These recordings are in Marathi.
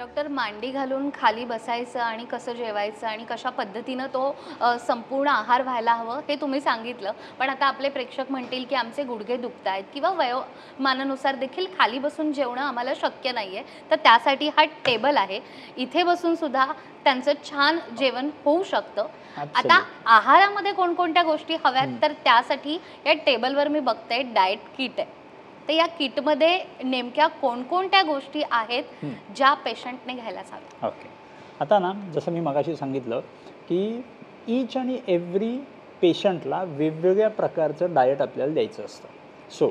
डॉक्टर, मांडी घालून खाली बसायचं आणि कसं जेवायचं आणि कशा पद्धतीनं तो संपूर्ण आहार व्हायला हवं हे तुम्ही सांगितलं. पण आता आपले प्रेक्षक म्हणतील की आमचे गुडघे दुखतायत किंवा वयोमानानुसार देखील खाली बसून जेवणं आम्हाला शक्य नाहीये. तर त्यासाठी हा टेबल आहे. इथे बसून सुद्धा त्यांचं छान जेवण होऊ शकतं. आता ॲब्सोल्यूट. आहारामध्ये कोणकोणत्या गोष्टी हव्यात, हं, तर त्यासाठी या टेबलवर मी बघते डाएट किट आहे. तर या किटमध्ये नेमक्या कोणकोणत्या गोष्टी आहेत हं. ज्या पेशंटने घ्यायलाच हव्या? ओके. आता ना, जसं मी मगाशी सांगितलं, की ईच आणि एव्हरी पेशंटला वेगवेगळ्या प्रकारचं डायट आपल्याला द्यायचं असतं. सो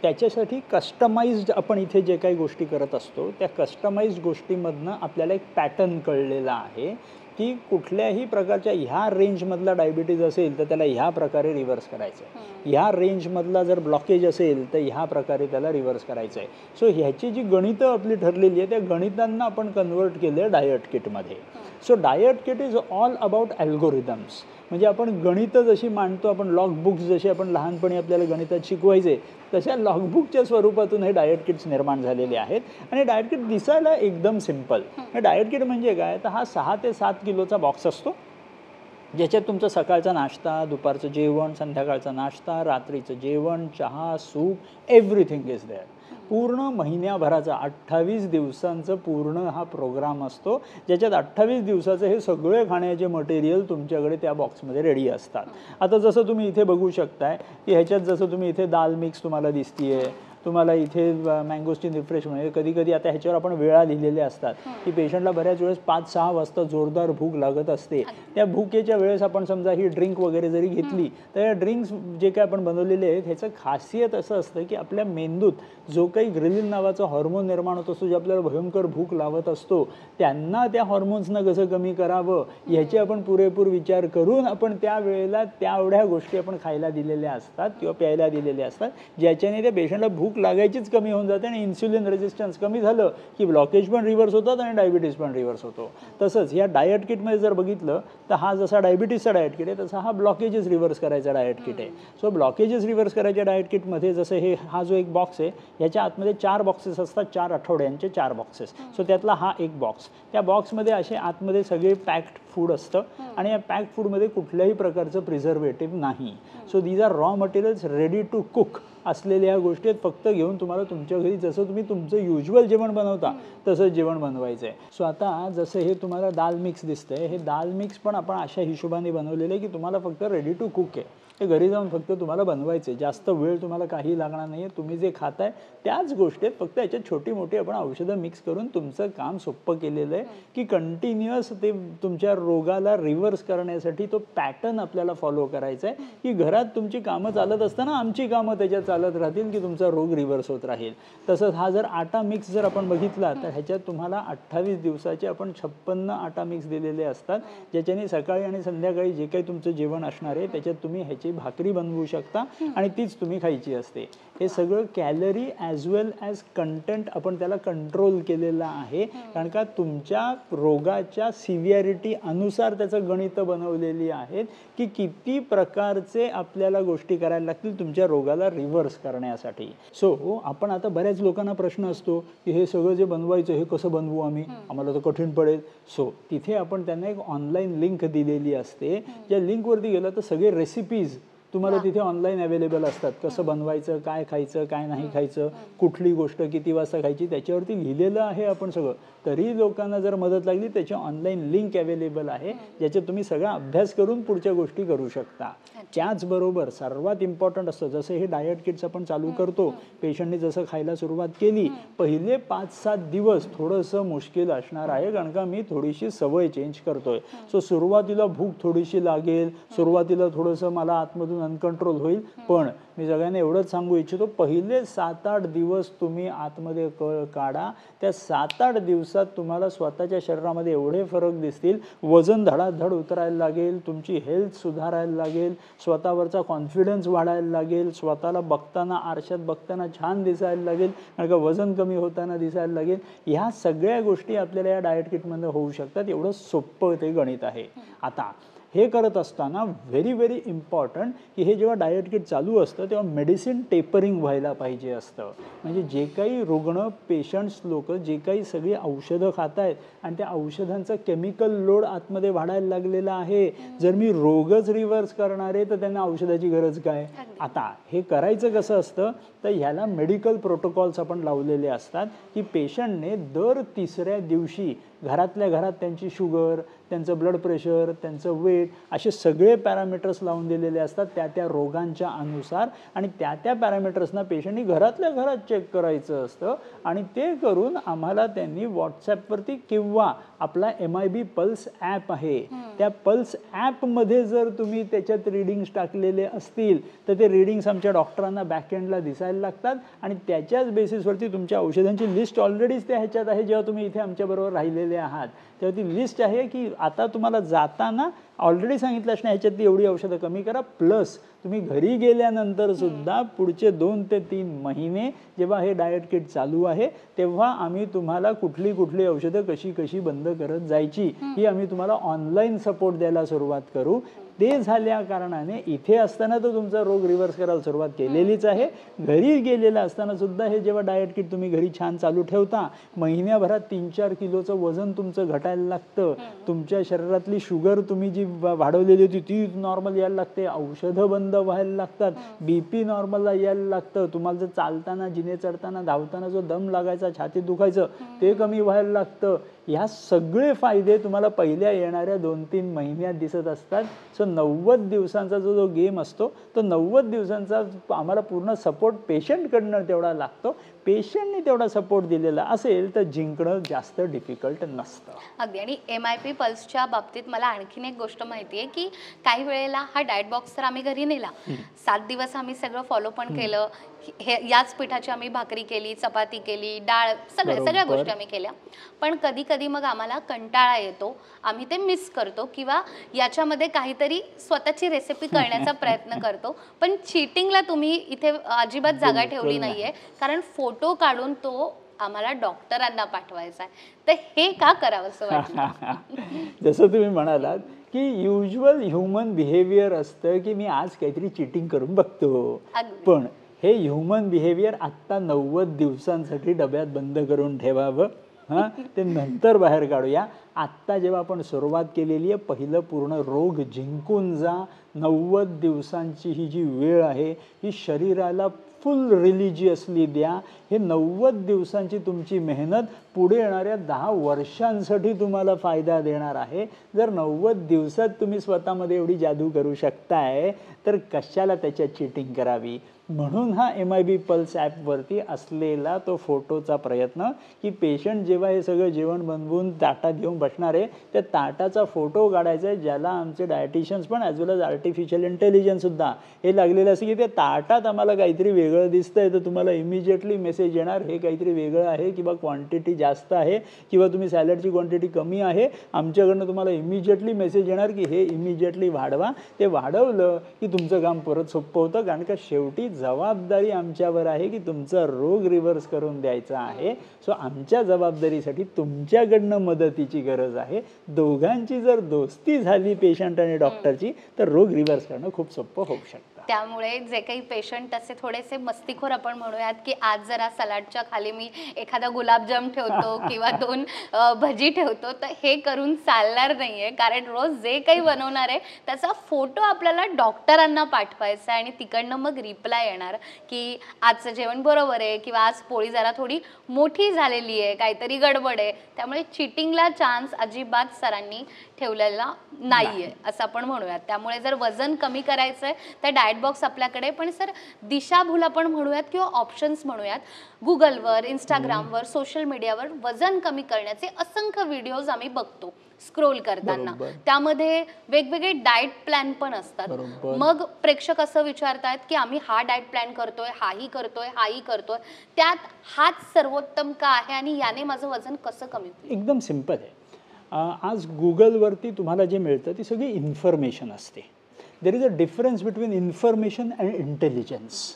त्याच्यासाठी कस्टमाइज्ड आपण इथे जे काही गोष्टी करत असतो, त्या कस्टमाइज्ड गोष्टीमधनं आपल्याला एक पॅटर्न कळलेला आहे, की कुठल्याही प्रकारच्या ह्या रेंजमधला डायबिटीज असेल, तर त्याला ह्या प्रकारे रिव्हर्स करायचं आहे. ह्या रेंजमधला जर ब्लॉकेज असेल, तर ह्या प्रकारे त्याला रिव्हर्स करायचं आहे. सो ह्याची जी गणितं आपली ठरलेली आहे, त्या गणितांना आपण कन्व्हर्ट केलं आहे डायट किटमध्ये. So diet kit is all about algorithms. म्हणजे आपण गणितं जशी मांडतो, आपण लॉगबुक्स जसे आपण लहानपणी आपल्याला गणितात शिकवायचे, तशा लॉगबुकच्या स्वरूपातून हे डायट किट्स निर्माण झालेले आहेत. आणि डायट किट दिसायला एकदम सिम्पल. डायट किट म्हणजे काय, तर हा 6 ते 7 किलोचा बॉक्स असतो, ज्याच्यात तुमचा सकाळचा नाश्ता, दुपारचं जेवण, संध्याकाळचा नाश्ता, रात्रीचं जेवण, चहा, सूप, एव्हरीथिंग इज देअर. पूर्ण महिन्याभराचा 28 दिवसांचं पूर्ण हा प्रोग्राम असतो, ज्याच्यात 28 दिवसाचं हे सगळे खाण्याचे मटेरियल तुमच्याकडे त्या बॉक्समध्ये रेडी असतात. आता जसं तुम्ही इथे बघू शकताय, की ह्याच्यात जसं तुम्ही इथे दाल मिक्स तुम्हाला दिसतीये, तुम्हाला इथे मँगोस्टीन रिफ्रेशमेंट, कधी कधी आता ह्याच्यावर आपण वेळा लिहिलेल्या असतात, की पेशंटला बऱ्याच वेळेस 5-6 वाजता जोरदार भूक लागत असते. त्या भूकेच्या वेळेस आपण समजा ही ड्रिंक वगैरे जरी घेतली, तर या ड्रिंक्स जे काय आपण बनवलेले आहेत, ह्याचं खासियत असं असतं, की आपल्या मेंदूत जो काही ग्रेलिन नावाचा हॉर्मोन निर्माण होत असतो, जो आपल्याला भयंकर भूक लावत असतो, त्यांना त्या हॉर्मोन्सनं कसं कमी करावं ह्याची आपण पुरेपूर विचार करून आपण त्या वेळेला तेवढ्या गोष्टी आपण खायला दिलेल्या असतात किंवा प्यायला दिलेल्या असतात, ज्याच्याने त्या पेशंटला भूक लागायचीच कमी होऊन जाते आणि इन्सुलिन रेजिस्टन्स कमी झालं की ब्लॉकेज पण रिव्हर्स होतात आणि डायबिटीज पण रिव्हर्स होतो. तसंच या डायट किटमध्ये जर बघितलं, तर हा जसा डायबिटीजचा डायट किट आहे, तसा हा ब्लॉकेजेस रिव्हर्स करायचा डायट किट आहे. सो ब्लॉकेजेस रिव्हर्स करायच्या डायट किटमध्ये जसं हा जो एक बॉक्स आहे, याच्या आतमध्ये 4 बॉक्सेस असतात, 4 आठवड्यांचे 4 बॉक्सेस. सो त्यातला हा एक बॉक्स. त्या बॉक्समध्ये असे आतमध्ये सगळे पॅक्ड फूड असतं आणि या पॅक्ड फूडमध्ये कुठल्याही प्रकारचं प्रिझर्वेटिव्ह नाही. So these are raw materials ready to cook असलेल्या गोष्टी आहेत. फक्त घेऊन तुम्हाला तुमच्या घरी जसं तुम्ही तुमचं युज्युअल जेवण बनवता तसंच जेवण बनवायचं आहे. सो आता जसं हे तुम्हाला दाल मिक्स दिसतंय, हे दाल मिक्स पण आपण अशा हिशोबाने बनवलेलं आहे, की तुम्हाला फक्त रेडी टू कुक आहे. हे घरी जाऊन फक्त तुम्हाला बनवायचे, जास्त वेळ तुम्हाला काही लागणार नाही आहे. तुम्ही जे खाताय त्याच गोष्टी आहेत, फक्त याच्यात छोटी मोठी आपण औषधं मिक्स करून तुमचं काम सोपं केलेलं आहे, की कंटिन्युअस ते तुमच्या रोगाला रिव्हर्स करण्यासाठी तो पॅटर्न आपल्याला फॉलो करायचा आहे, की घरात तुमची कामं चालत असताना आमची कामं त्याच्यात चालत राहतील, की तुमचा रोग रिव्हर्स होत राहील. तसंच हा जर आटा मिक्स जर आपण बघितला, तर ह्याच्यात तुम्हाला 28 दिवसाचे आपण 56 आटा मिक्स दिलेले असतात, ज्याच्याने सकाळी आणि संध्याकाळी जे काही तुमचं जेवण असणार आहे त्याच्यात तुम्ही ह्याची भाकरी बनवू शकता आणि तीच तुम्ही खायची असते. हे सगळं कॅलरी ॲज वेल ॲज कंटेंट आपण त्याला कंट्रोल केलेलं आहे, कारण का तुमच्या रोगाच्या सिव्हिअरिटी अनुसार त्याचं गणितं बनवलेली आहेत, की किती प्रकारचे आपल्याला गोष्टी करायला लागतील तुमच्या रोगाला रिव्हर्स करण्यासाठी. सो आपण आता बऱ्याच लोकांना प्रश्न असतो, की हे सगळं जे बनवायचं हे कसं बनवू आम्ही, आम्हाला तर कठीण पडेल. सो तिथे आपण त्यांना एक ऑनलाईन लिंक दिलेली असते, ज्या लिंकवरती गेलं तर सगळे रेसिपीज तुम्हाला तिथे ऑनलाईन अवेलेबल असतात. कसं बनवायचं, काय खायचं, काय नाही खायचं, कुठली गोष्ट किती वाजता खायची, त्याच्यावरती लिहिलेलं आहे आपण सगळं. तरी लोकांना जर मदत लागली, त्याची ऑनलाईन लिंक अवेलेबल आहे, ज्याच्यात तुम्ही सगळा अभ्यास करून पुढच्या गोष्टी करू शकता. त्याचबरोबर सर्वात इम्पॉर्टंट असतं, जसं हे डायट किट्स आपण चालू करतो, पेशंटने जसं खायला सुरुवात केली, पहिले 5-7 दिवस थोडंसं मुश्किल असणार आहे, कारण का मी थोडीशी सवय चेंज करतोय. सो सुरुवातीला भूक थोडीशी लागेल, सुरुवातीला थोडंसं मला आतमधून अनकंट्रोल होईल, पण मी सगळ्यांना एवढंच सांगू इच्छितो, पहिले 7-8 दिवस तुम्ही आतमध्ये काढा. त्या 7-8 दिवसात तुम्हाला स्वतःच्या शरीरामध्ये एवढे फरक दिसतील, वजन धडाधड उतरायला लागेल, तुमची हेल्थ सुधारायला लागेल, स्वतःवरचा कॉन्फिडन्स वाढायला लागेल, स्वतःला बघताना आरशात बघताना छान दिसायला लागेल, कारण का वजन कमी होताना दिसायला लागेल. ह्या सगळ्या गोष्टी आपल्याला या डायट किटमध्ये होऊ शकतात. एवढं सोपं ते गणित आहे. आता हे करत असताना व्हेरी व्हेरी इम्पॉर्टंट की हे जेव्हा डाएट किट चालू असतं तेव्हा मेडिसिन टेपरिंग व्हायला पाहिजे असतं. म्हणजे जे काही रुग्ण पेशंट्स लोक जे काही सगळी औषधं खात आहेत आणि त्या औषधांचा केमिकल लोड आतमध्ये वाढायला लागलेला आहे, जर मी रोगच रिव्हर्स करणार आहे तर त्यांना औषधाची गरज काय. आता हे करायचं कसं असतं तर ह्याला मेडिकल प्रोटोकॉल्स आपण लावलेले असतात की पेशंटने दर 3ऱ्या दिवशी घरातल्या घरात त्यांची शुगर, त्यांचं ब्लड प्रेशर, त्यांचं वेट असे सगळे पॅरामीटर्स लावून दिलेले असतात त्या त्या रोगांच्या अनुसार आणि त्या त्या पॅरामीटर्सना पेशंटनी घरातल्या घरात चेक करायचं असतं आणि ते करून आम्हाला त्यांनी व्हॉट्सॲपवरती किंवा आपला MIB पल्स ॲप आहे त्या पल्स ॲपमध्ये जर तुम्ही त्याच्यात रीडिंग्स टाकलेले असतील तर ते रीडिंग्स आमच्या डॉक्टरांना बॅकएंडला दिसायला लागतात आणि त्याच्याच बेसिसवरती तुमच्या औषधांची लिस्ट ऑलरेडीच त्या ह्याच्यात आहे. जेव्हा तुम्ही इथे आमच्याबरोबर राहिलेले आहात तेव्हा ती लिस्ट आहे की आता तुम्हाला जाताना ऑलरेडी सांगितलं असणार ह्याच्यातली एवढी औषधं कमी करा, प्लस तुम्ही घरी गेल्यानंतर सुद्धा पुढचे 2 ते 3 महिने जेव्हा हे डाएट किट चालू आहे तेव्हा आम्ही तुम्हाला कुठली कुठली औषधं कशी कशी बंद करत जायची ही आम्ही तुम्हाला ऑनलाईन सपोर्ट द्यायला सुरुवात करू. ते झाल्या कारणाने इथे असताना तर तुमचा रोग रिव्हर्स करायला सुरुवात केलेलीच आहे, घरी गेलेला असताना सुद्धा हे जेव्हा डाएट किट तुम्ही घरी छान चालू ठेवता महिन्याभरात 3-4 किलोचं वजन तुमचं घटायला लागतं, तुमच्या शरीरातली शुगर तुम्ही जी वाढवलेली होती ती नॉर्मल यायला लागते, औषधं बंद व्हायला लागतात, BP नॉर्मलला यायला लागतं, तुम्हाला जर चालताना जिने चढताना धावताना जो दम लागायचा छातीत दुखायचं ते कमी व्हायला लागतं. ह्या सगळे फायदे तुम्हाला पहिल्या येणाऱ्या 2-3 महिन्यात दिसत असतात. सो 90 दिवसांचा जो गेम असतो तो 90 दिवसांचा आम्हाला पूर्ण सपोर्ट पेशंटकडनं तेवढा लागतो. पेशंटने तेवढा सपोर्ट दिलेला असेल तर जिंकणं जास्त डिफिकल्ट नसतं. अगदी. आणि MIP पल्सच्या बाबतीत मला आणखीन एक गोष्ट माहिती आहे की काही वेळेला हा डाएट बॉक्स तर आम्ही घरी नेला, 7 दिवस आम्ही सगळं फॉलो पण केलं, हे याच पिठाची आम्ही भाकरी केली, चपाती केली, डाळ, सगळ्या गोष्टी आम्ही केल्या, पण कधी कधी मग आम्हाला कंटाळा येतो, आम्ही ते मिस करतो किंवा याच्यामध्ये काहीतरी स्वतःची रेसिपी करण्याचा प्रयत्न करतो. पण चीटिंगला तुम्ही इथे अजिबात जागा ठेवली नाहीये, कारण फोटो काढून तो आम्हाला डॉक्टरांना पाठवायचा आहे. तर हे का करावं असं वाटलं? जसं तुम्ही म्हणालात की युज्युअल ह्युमन बिहेवियर असतं की मी आज काहीतरी चीटिंग करून बघतो, पण हे ह्युमन बिहेवियर आत्ता 90 दिवसांसाठी डब्यात बंद करून ठेवावं, हां ते नंतर बाहेर काढूया. आत्ता जेव्हा आपण सुरुवात केलेली आहे पहिलं पूर्ण रोग जिंकून जा. 90 दिवसांची ही जी वेळ आहे ही शरीराला फुल रिलिजियसली द्या. हे 90 दिवसांची तुमची मेहनत पुढे येणाऱ्या 10 वर्षांसाठी तुम्हाला फायदा देणार आहे. जर 90 दिवसात तुम्ही स्वतःमध्ये एवढी जादू करू शकताय तर कशाला त्याच्यात चीटिंग करावी. म्हणून हा MIB पल्स ॲपवरती असलेला तो फोटोचा प्रयत्न की पेशंट जेव्हा हे सगळं जेवण बनवून ताटात घेऊन बसणार आहे त्या ताटाचा फोटो काढायचा आहे, ज्याला आमचे डायटिशियन्स पण ॲज वेल एज आर्टिफिशियल इंटेलिजन्ससुद्धा हे लागलेलं असं की ते ताटात आम्हाला काहीतरी वेगळं दिसतंय तर तुम्हाला इमिजिएटली मेसेज येणार हे काहीतरी वेगळं आहे किंवा क्वांटिटी जास्त आहे किंवा तुम्ही सॅलडची क्वांटिटी कमी आहे. आमच्याकडनं तुम्हाला इमिजिएटली मेसेज येणार की हे इमिजिएटली वाढवा. ते वाढवलं की तुमचं काम परत सोपं होतं, कारण का शेवटी जबाबदारी आमच्यावर आहे की तुमचा रोग रिव्हर्स करून द्यायचा आहे. सो आमच्या जबाबदारीसाठी तुमच्याकडनं मदतीची गरज आहे. दोघांची जर दोस्ती झाली पेशंट आणि डॉक्टरची तर रोग रिव्हर्स करणं खूप सोपं होऊ शकतं. त्यामुळे जे काही पेशंट असे थोडेसे मस्तीखोर आपण म्हणूयात की आज जरा सलाडच्या खाली मी एखादा गुलाबजाम ठेवतो किंवा 2 भजी ठेवतो, तर हे करून चालणार नाहीये, कारण रोज जे काही बनवणार आहे त्याचा फोटो आपल्याला डॉक्टरांना पाठवायचा आहे आणि तिकडनं मग रिप्लाय येणार की आजचं जेवण बरोबर आहे किंवा आज पोळी जरा थोडी मोठी झालेली आहे, काहीतरी गडबड आहे. त्यामुळे चीटिंगला चान्स अजिबात सरांनी ठेवलेला नाहीये असं आपण म्हणूयात. त्यामुळे जर वजन कमी करायचंय तर डाएट बॉक्स आपल्याकडे, पण सर दिशाभूल आपण म्हणूयात किंवा ऑप्शन्स म्हणूयात, गुगलवर, इंस्टाग्रामवर, सोशल मीडियावर वजन कमी करण्याचे असंख्य व्हिडिओज आम्ही बघतो स्क्रोल करताना. त्यामध्ये वेगवेगळे डाएट प्लॅन पण असतात. मग प्रेक्षक असं विचारतात की आम्ही हा डाएट प्लॅन करतोय, हाही करतोय, त्यात हाच सर्वोत्तम का आहे आणि याने माझं वजन कसं कमी होईल? एकदम सिंपल आहे. आज गुगलवरती तुम्हाला जे मिळतं ती सगळी इन्फॉर्मेशन असते. There is a difference between information and intelligence.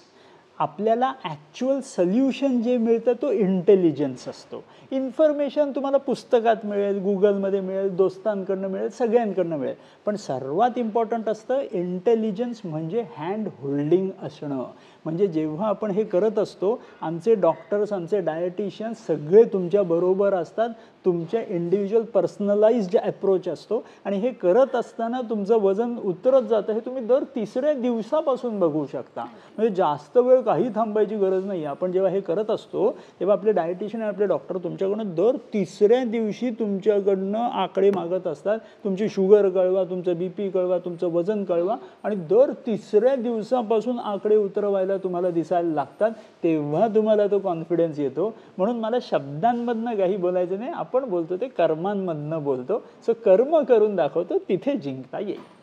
आपल्याला ॲक्च्युअल सोल्युशन जे मिळतं तो इंटेलिजन्स असतो. इन्फॉर्मेशन तुम्हाला पुस्तकात मिळेल, गुगलमध्ये मिळेल, दोस्तांकडनं मिळेल, सगळ्यांकडनं मिळेल. पण सर्वात इम्पॉर्टंट असतं इंटेलिजन्स म्हणजे हँड होल्डिंग असणं. म्हणजे जेव्हा आपण हे करत असतो, आमचे डॉक्टर्स, आमचे डायटिशियन्स सगळे तुमच्याबरोबर असतात. तुमच्या इंडिव्हिज्युअल पर्सनलाइज्ड अप्रोच असतो आणि हे करत असताना तुमचं वजन उतरत जातं हे तुम्ही दर 3ऱ्या दिवसापासून बघू शकता. म्हणजे जास्त वेळ काही थांबायची गरज नाही. आपण जेव्हा हे करत असतो तेव्हा आपले डायटिशियन आणि आपले डॉक्टर तुमच्याकडनं दर 3ऱ्या दिवशी तुमच्याकडनं आकडे मागत असतात. तुमची शुगर कळवा, तुमचं BP कळवा, तुमचं वजन कळवा आणि दर 3ऱ्या दिवसापासून आकडे उतरवायला तुम्हाला दिसायला लागतात. तेव्हा तुम्हाला तो कॉन्फिडन्स येतो. म्हणून मला शब्दांमधनं काही बोलायचं नाही, आपण बोलतो ते कर्मांमधनं बोलतो. सो कर्म करून दाखवतो, तिथे जिंकता येईल.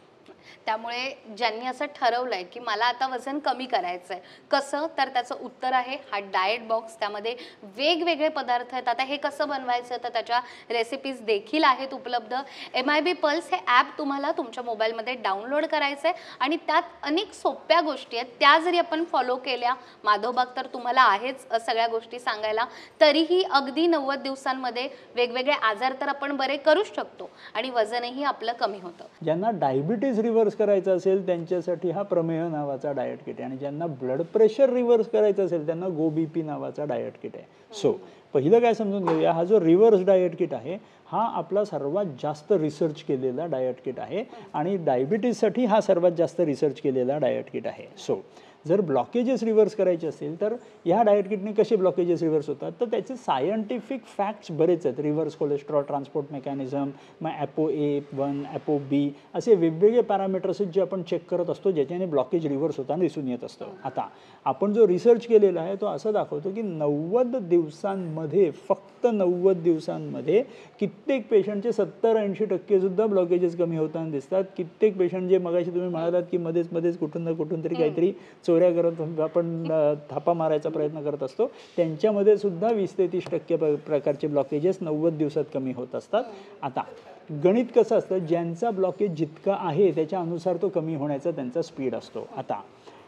त्यामुळे ज्यांनी असं ठरवलंय की मला आता वजन कमी करायचंय, कसं, तर त्याचं उत्तर आहे हा डाएट बॉक्स. त्यामध्ये वेगवेगळे पदार्थ आहेत. आता हे कसं बनवायचं तर त्याच्या रेसिपीज देखील आहेत उपलब्ध. MIB पल्स हे ॲप तुम्हाला तुमच्या मोबाईलमध्ये डाउनलोड करायचं आहे आणि त्यात अनेक सोप्या गोष्टी आहेत. त्या जरी आपण फॉलो केल्या, माधवबाग तर तुम्हाला आहेच सगळ्या गोष्टी सांगायला, तरीही अगदी 90 दिवसांमध्ये वेगवेगळे आजार तर आपण बरे करूच शकतो आणि वजनही आपलं कमी होतं. ज्यांना डायबिटीज रिव्हर्स करायचं असेल त्यांच्यासाठी हा प्रमेह नावाचा डाएट किट आहे आणि ज्यांना ब्लड प्रेशर रिव्हर्स करायचं असेल त्यांना GoBP नावाचा डाएट किट आहे. सो पहिलं काय समजून घेऊया, हा जो रिव्हर्स डाएट किट आहे हा आपला सर्वात जास्त रिसर्च केलेला डाएट किट आहे आणि डायबिटीजसाठी हा सर्वात जास्त रिसर्च केलेला डाएट किट आहे. सो जर ब्लॉकेजेस रिव्हर्स करायचे असेल तर ह्या डाएट किटने कसे ब्लॉकेजेस रिव्हर्स होतात तर त्याचे सायंटिफिक फॅक्ट्स बरेच आहेत. रिव्हर्स कोलेस्ट्रॉल ट्रान्सपोर्ट मेकॅनिझम, मग ApoA1, ApoB असे वेगवेगळे पॅरामीटर्स आहेत जे आपण चेक करत असतो ज्याच्याने ब्लॉकेज रिव्हर्स होताना दिसून येत असतं. आता आपण जो रिसर्च केलेला आहे तो असं दाखवतो की 90 दिवसांमध्ये, फक्त 90 दिवसांमध्ये कित्येक पेशंटचे 70-80% सुद्धा ब्लॉकेजेस कमी होताना दिसतात. कित्येक पेशंट जे मगाशी तुम्ही म्हणालात की मध्येच कुठून ना कुठून तरी काहीतरी चोऱ्या करत आपण थापा मारायचा प्रयत्न करत असतो, त्यांच्यामध्ये सुद्धा 20 ते 30% प्रकारचे ब्लॉकेजेस 90 दिवसात कमी होत असतात. आता गणित कसं असतं, ज्यांचा ब्लॉकेज जितका आहे त्याच्या अनुसार तो कमी होण्याचा त्यांचा स्पीड असतो. आता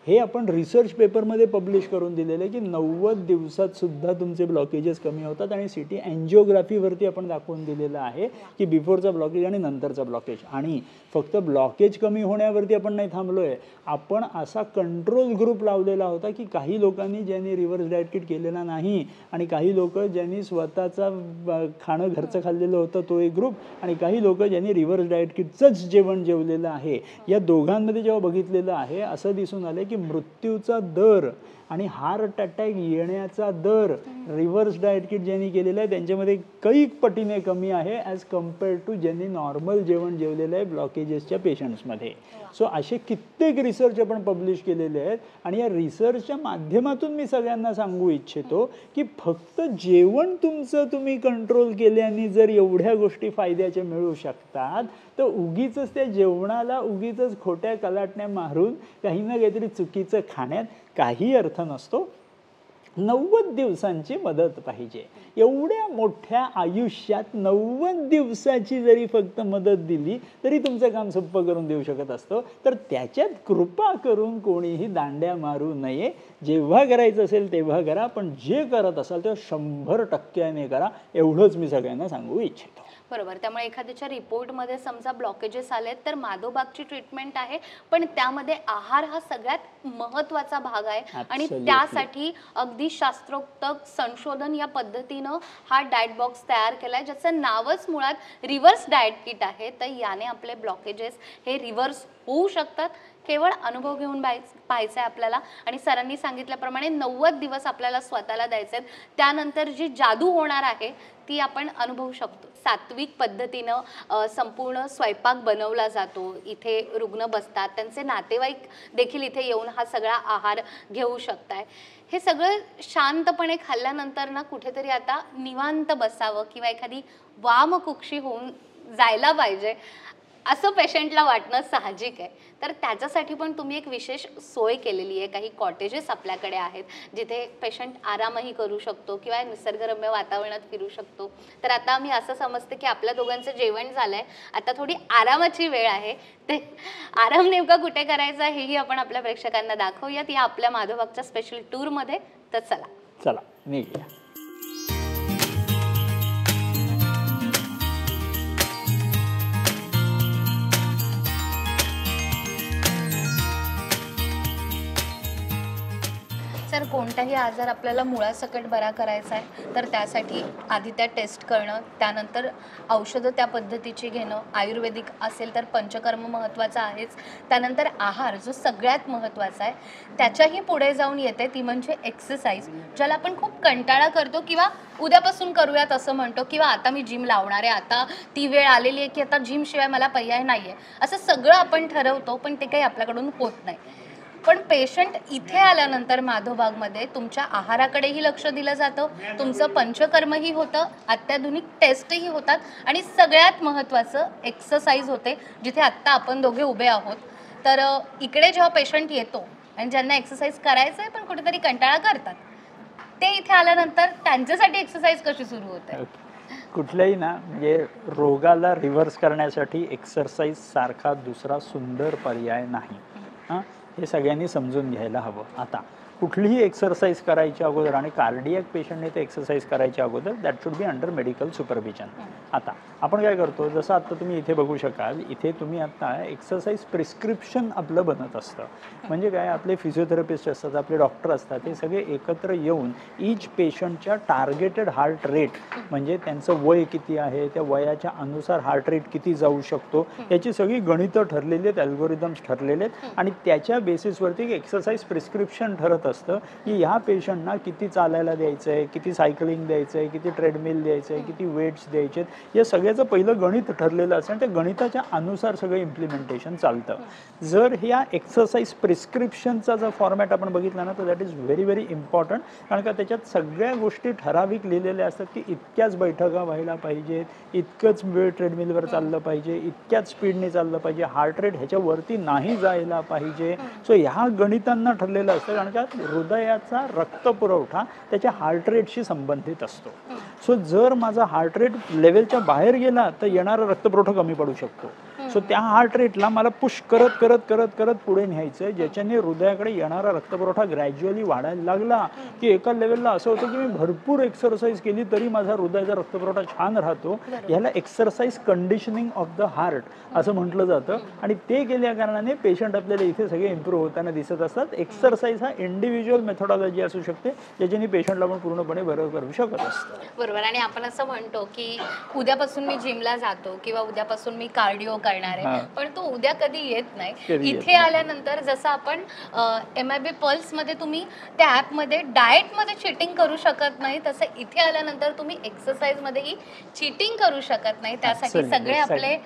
हे आपण रिसर्च पेपरमध्ये पब्लिश करून दिलेलं आहे की 90 दिवसात सुद्धा तुमचे ब्लॉकेजेस कमी होतात आणि CT अँजिओग्राफीवरती आपण दाखवून दिलेलं आहे की बिफोरचा ब्लॉकेज आणि नंतरचा ब्लॉकेज. आणि फक्त ब्लॉकेज कमी होण्यावरती आपण नाही थांबलो आहे, आपण असा कंट्रोल ग्रुप लावलेला होता की काही लोकांनी ज्यांनी रिव्हर्स डाएट किट केलेला नाही आणि काही लोक ज्यांनी स्वतःचा खाणं घरचं खाल्लेलं होतं तो एक ग्रुप आणि काही लोक ज्यांनी रिव्हर्स डाएट किटचंच जेवण जेवलेलं आहे. या दोघांमध्ये जेव्हा बघितलेलं आहे असं दिसून आलं की मृत्यूचा दर आणि हार्ट अटॅक येण्याचा दर रिव्हर्स डाएट किट ज्यांनी केलेलं आहे त्यांच्यामध्ये कैक पटीने कमी आहे ॲज कम्पेअर्ड टू ज्यांनी नॉर्मल जेवण जेवलेलं आहे ब्लॉकेजेसच्या पेशंट्समध्ये. सो असे कित्येक रिसर्च आपण पब्लिश केलेले आहेत आणि या रिसर्चच्या माध्यमातून मी सगळ्यांना सांगू इच्छितो की फक्त जेवण तुमचं तुम्ही कंट्रोल केल्याने जर एवढ्या गोष्टी फायद्याच्या मिळू शकतात तर उगीच त्या जेवणाला उगीच खोट्या कलाटण्या मारून काही ना काहीतरी चुकीचं खाण्यात काही अर्थ नसतो. 90 दिवसांची मदत पाहिजे. एवढ्या मोठ्या आयुष्यात 90 दिवसाची जरी फक्त मदत दिली तरी तुमचं काम सोपं करून देऊ शकत असतो. तर त्याच्यात कृपा करून कोणीही दांड्या मारू नये. जेव्हा करायचं असेल तेव्हा करा, पण जे करत असाल ते 100% करा. एवढंच मी सगळ्यांना सांगू इच्छितो. बरोबर. त्यामुळे एखाद्याच्या रिपोर्टमध्ये समजा ब्लॉकेजेस आलेत तर माधवबागची ट्रीटमेंट आहे, पण त्यामध्ये आहार हा सगळ्यात महत्त्वाचा भाग आहे आणि त्यासाठी अगदी शास्त्रोक्त संशोधन या पद्धतीनं हा डाएट बॉक्स तयार केला आहे, ज्याचं नावच मुळात रिव्हर्स डाएट किट आहे. तर याने आपले ब्लॉकेजेस हे रिव्हर्स होऊ शकतात. केवळ अनुभव घेऊन पाहायचं आहे आपल्याला आणि सरांनी सांगितल्याप्रमाणे 90 दिवस आपल्याला स्वतःला द्यायचे आहेत. त्यानंतर जी जादू होणार आहे ती आपण अनुभवू शकतो. सात्विक पद्धतीनं संपूर्ण स्वयंपाक बनवला जातो. इथे रुग्ण बसतात, त्यांचे नातेवाईक देखील इथे येऊन हा सगळा आहार घेऊ शकताय. हे सगळं शांतपणे खाल्ल्यानंतर ना कुठेतरी आता निवांत बसावं किंवा एखादी वामकुक्षी होऊन जायला पाहिजे. असं पेशंटला वाटणं साहजिक आहे. तर त्याच्यासाठी पण तुम्ही एक विशेष सोय केलेली आहे. काही कॉटेजेस आपल्याकडे आहेत, जिथे पेशंट आरामही करू शकतो किंवा निसर्गरम्य वातावरणात फिरू शकतो. तर आता मी असं समजते की आपल्या दोघांचं जेवण झालंय, आता थोडी आरामाची वेळ आहे. ते आराम नेमका कुठे करायचा हेही आपण आपल्या प्रेक्षकांना दाखवूयात या आपल्या माधवबागच्या स्पेशल टूरमध्ये. तर चला निघूया. सर, कोणताही आजार आपल्याला मुळासकट बरा करायचा आहे तर त्यासाठी आधी त्या टेस्ट करणं, त्यानंतर औषधं त्या पद्धतीची घेणं, आयुर्वेदिक असेल तर पंचकर्म महत्त्वाचं आहेच, त्यानंतर आहार जो सगळ्यात महत्त्वाचा आहे. त्याच्याही पुढे जाऊन येते ती म्हणजे एक्सरसाइज, ज्याला आपण खूप कंटाळा करतो किंवा उद्यापासून करूयात असं म्हणतो किंवा आता मी जिम लावणार आहे, आता ती वेळ आलेली आहे की आता जिमशिवाय मला पर्याय नाही आहे, असं सगळं आपण ठरवतो, पण ते काही आपल्याकडून होत नाही. पण पेशंट इथे आल्यानंतर माधवबागमध्ये तुमच्या आहाराकडेही लक्ष दिलं जातं, तुमचं पंचकर्मही होतं, अत्याधुनिक टेस्टही होतात आणि सगळ्यात महत्त्वाचं एक्सरसाइज होते, जिथे आत्ता आपण दोघे उभे आहोत. तर इकडे जेव्हा पेशंट येतो आणि ज्यांना एक्सरसाइज करायचं आहे पण कुठेतरी कंटाळा करतात, ते इथे आल्यानंतर त्यांच्यासाठी एक्सरसाइज कशी सुरू होते? कुठल्याही ना म्हणजे रोगाला रिव्हर्स करण्यासाठी एक्सरसाइज सारखा दुसरा सुंदर पर्याय नाही. हां, हे सगळ्यांनी समजून घ्यायला हवं. आता कुठलीही एक्सरसाइज करायच्या अगोदर आणि कार्डियक पेशंटने ते एक्सरसाइज करायच्या अगोदर that should be under medical supervision. आता आपण काय करतो, जसं आत्ता तुम्ही इथे बघू शकाल, इथे तुम्ही आत्ता एक्सरसाइज प्रिस्क्रिप्शन आपलं बनत असतं. म्हणजे काय, आपले फिजिओथेरपिस्ट असतात, आपले डॉक्टर असतात, हे सगळे एकत्र येऊन ईच पेशंटच्या टार्गेटेड हार्ट रेट, म्हणजे त्यांचं वय किती आहे, त्या वयाच्या अनुसार हार्ट रेट किती जाऊ शकतो, याची सगळी गणितं ठरलेली आहेत, अल्गोरिदम्स ठरलेले आहेत आणि त्याच्या बेसिसवरती एक्सरसाइज प्रिस्क्रिप्शन ठरत असतं की ह्या पेशंटना किती चालायला द्यायचं आहे, किती सायकलिंग द्यायचं आहे, किती ट्रेडमिल द्यायचं आहे, किती वेट्स द्यायचे आहेत, या सगळ्याचं पहिलं गणित ठरलेलं असतं आणि त्या गणिताच्या अनुसार सगळं इम्प्लिमेंटेशन चालतं. जर ह्या एक्सरसाइज प्रिस्क्रिप्शनचा जर फॉर्मॅट आपण बघितला ना तर that is very very important. कारण का त्याच्यात सगळ्या गोष्टी ठराविक लिहिलेल्या असतात की इतक्याच बैठका व्हायला पाहिजेत, इतकंच वेळ ट्रेडमिलवर चाललं पाहिजे, इतक्याच स्पीडने चाललं पाहिजे, हार्ट रेट ह्याच्यावरती नाही जायला पाहिजे. सो ह्या गणितांना ठरलेलं असतं कारण का हृदयाचा रक्तपुरवठा त्याच्या हार्ट रेटशी संबंधित असतो. सो जर माझा हार्ट रेट लेवलच्या बाहेर गेला तर येणारा रक्तपुरवठा कमी पडू शकतो. सो त्या हार्ट रेटला मला पुश करत करत करत करत पुढे न्यायचं आहे, ज्याच्याने हृदयाकडे येणारा रक्तपुरवठा ग्रॅज्युअली वाढायला लागला की एका लेवलला असं होतं की मी भरपूर एक्सरसाइज केली तरी माझा हृदयाचा रक्तपुरवठा छान राहतो. याला exercise conditioning of the heart असं म्हटलं जातं आणि ते केल्या कारणाने पेशंट आपल्याला इथे सगळे इम्प्रूव्ह होताना दिसत असतात. एक्सरसाइज हा इंडिव्हिज्युअल मेथोडॉलॉजी असू शकते, ज्याच्याने पेशंटला आपण पूर्णपणे बरं करू शकत असतो. बरोबर. आणि आपण असं म्हणतो की उद्यापासून मी जिमला जातो किंवा उद्यापासून मी कार्डिओ करणार आहे, पण तो उद्या कधी येत नाही. इथे आल्यानंतर जसं आपण MIB पल्स मध्ये तुम्ही त्या ॲपमध्ये डाएटमध्ये चिटिंग करू शकत नाही, तसं इथे आल्यानंतर तुम्ही एक्सरसाइज मध्येही चिटिंग करू शकत नाही. त्यासाठी सगळे आपले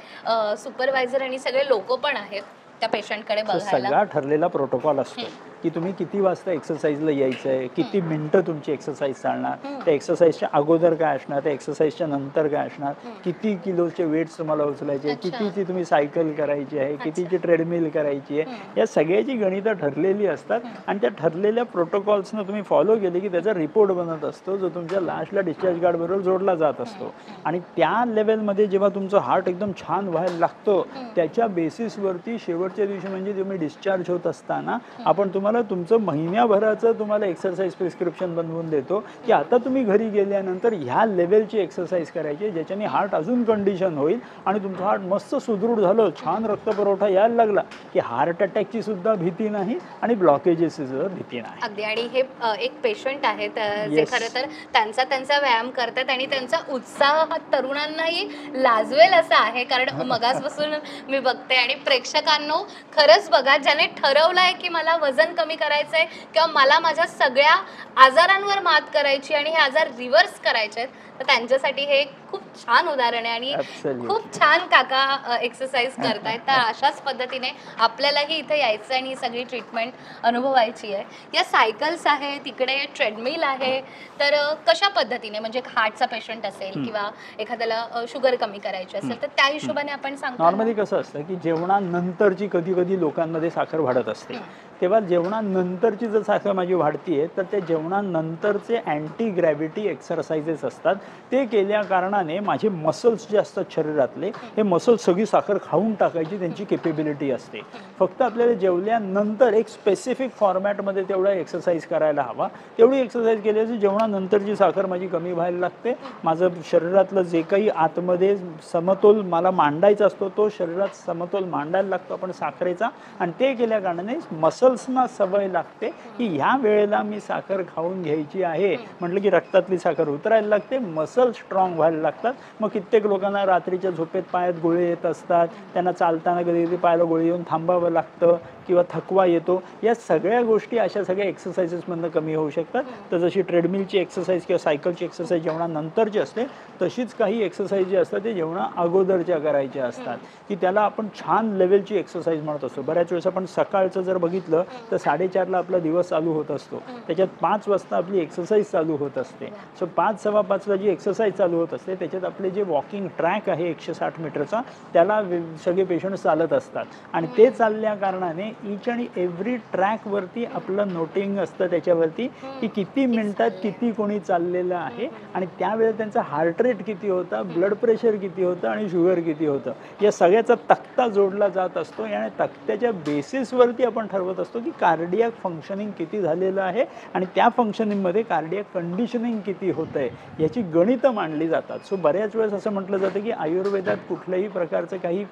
सुपरवायझर आणि सगळे लोक पण आहेत त्या पेशंटकडे बघायला. सगळा ठरलेला प्रोटोकॉल असतो की तुम्ही किती वाजता एक्सरसाइजला यायचं आहे, किती मिनटं तुमची एक्सरसाइज चालणार, त्या एक्सरसाइजच्या अगोदर काय असणार, त्या एक्सरसाइजच्या नंतर काय असणार, किती किलोचे वेट्स तुम्हाला उचलायचे, कितीची तुम्ही सायकल करायची आहे, कितीची ट्रेडमिल करायची आहे, या सगळ्याची गणितं ठरलेली असतात आणि त्या ठरलेल्या प्रोटोकॉल्सनं तुम्ही फॉलो केले की त्याचा रिपोर्ट बनत असतो, जो तुमच्या लास्टला डिस्चार्ज कार्डबरोबर जोडला जात असतो. आणि त्या लेवलमध्ये जेव्हा तुमचं हार्ट एकदम छान व्हायला लागतं, त्याच्या बेसिसवरती शेवटच्या दिवशी म्हणजे तुम्ही डिस्चार्ज होत असताना आपण तुम्हाला तुमचं महिन्याभराचं तुम्हाला एक्सरसाइज प्रिस्क्रिप्शन बनवून देतो की आता तुम्ही घरी गेल्यानंतर ह्या लेवलची एक्सरसाइज करायची, ज्याच्याने हार्ट अजून कंडिशन होईल आणि तुमचं हार्ट मस्त सुदृढ झालं, छान रक्तपुरवठा यायला लागला की हार्ट अटॅकची सुद्धा भीती नाही आणि ब्लॉकेजेसची सुद्धा भीती नाही. अगदी. आणि हे एक पेशंट आहेत जे खरं तर त्यांचा व्यायाम करतात आणि त्यांचा उत्साह हा तरुणांनाही लाजवेल असा आहे. कारण मगासपासून मी बघते आणि प्रेक्षकांनो खरंच बघा, ज्याने ठरवलं आहे की मला वजन कमी करायचं आहे किंवा मला माझ्या सगळ्या आजारांवर मात करायची आणि हे आजार रिव्हर्स करायचे आहेत, तर त्यांच्यासाठी हे खूप छान उदाहरण आहे आणि Absolutely. खूप छान काका एक्सरसाइज करतायत. तर अशाच पद्धतीने आपल्यालाही इथे यायचं आणि ही सगळी ट्रीटमेंट अनुभवायची आहे. या सायकल्स आहे, तिकडे ट्रेडमिल आहे, तर कशा पद्धतीने म्हणजे हार्टचा पेशंट असेल किंवा एखाद्याला शुगर कमी करायची असेल तर त्या हिशोबाने आपण सांगतो ना? नॉर्मली कसं असतं की जेवणानंतरची कधी कधी लोकांमध्ये साखर वाढत असते, तेव्हा जेवणानंतरची जर साखर माझी वाढतीये तर ते जेवणानंतरचे अँटी ग्रॅव्हिटी एक्सरसाइजेस असतात. ते केल्या कारणाने माझे मसल्स जे असतात शरीरातले, हे मसल्स सगळी साखर खाऊन टाकायची त्यांची केपेबिलिटी असते. फक्त आपल्याला जेवल्यानंतर एक स्पेसिफिक फॉर्मॅटमध्ये तेवढा एक्सरसाइज करायला हवा. तेवढी एक्सरसाइज केल्याची जेवणानंतरची साखर माझी कमी व्हायला लागते. माझं शरीरातलं जे काही आतमध्ये समतोल मला मांडायचा असतो तो शरीरात समतोल मांडायला लागतो आपण साखरेचा, आणि ते केल्या कारणाने मसल्सना सवय लागते की ह्या वेळेला मी साखर खाऊन घ्यायची आहे म्हटलं की रक्तातली साखर उतरायला लागते, मसल स्ट्रॉंग व्हायला लागतात. मग कित्येक लोकांना रात्रीच्या झोपेत पायात गोळे येत असतात, त्यांना चालताना कधी कधी पायाला गोळी येऊन थांबावं लागतं किंवा थकवा येतो. या सगळ्या गोष्टी अशा सगळ्या एक्सरसाइजेसमधनं कमी होऊ शकतात. तर जशी ट्रेडमिलची एक्सरसाइज किंवा सायकलची एक्सरसाइज जेवणानंतरची असते, तशीच काही एक्सरसाइज जे असतात ते जेवणा अगोदरच्या करायच्या असतात, की त्याला आपण छान लेवलची एक्सरसाइज म्हणत असतो. बऱ्याच वेळेस आपण सकाळचं जर बघितलं तर 4:30ला आपला दिवस चालू होत असतो, त्याच्यात 5 वाजता आपली एक्सरसाइज चालू होत असते. सो 5 सव्वा 5ला जी एक्सरसाइज चालू होत असते त्याच्यात आपले जे वॉकिंग ट्रॅक आहे 160 मीटरचा, त्याला सगळे पेशंट चालत असतात आणि ते चालल्या कारणाने ईच आणि एव्हरी ट्रॅकवरती आपलं नोटिंग असतं त्याच्यावरती की किती मिनिटात किती कोणी चाललेलं आहे आणि त्यावेळेला त्यांचा हार्ट रेट किती होता, ब्लड प्रेशर किती होतं आणि शुगर किती होतं, या सगळ्याचा तक्ता जोडला जात असतो. आणि तक्त्याच्या बेसिसवरती आपण ठरवत असतो की कार्डियाक फंक्शनिंग किती झालेलं आहे आणि त्या फंक्शनिंगमध्ये कार्डियाक कंडिशनिंग किती होतं आहे याची गणितं मांडली जातात. सो बऱ्याच वेळेस असं म्हटलं जातं की आयुर्वेदात कुठल्याही प्रकारचं काही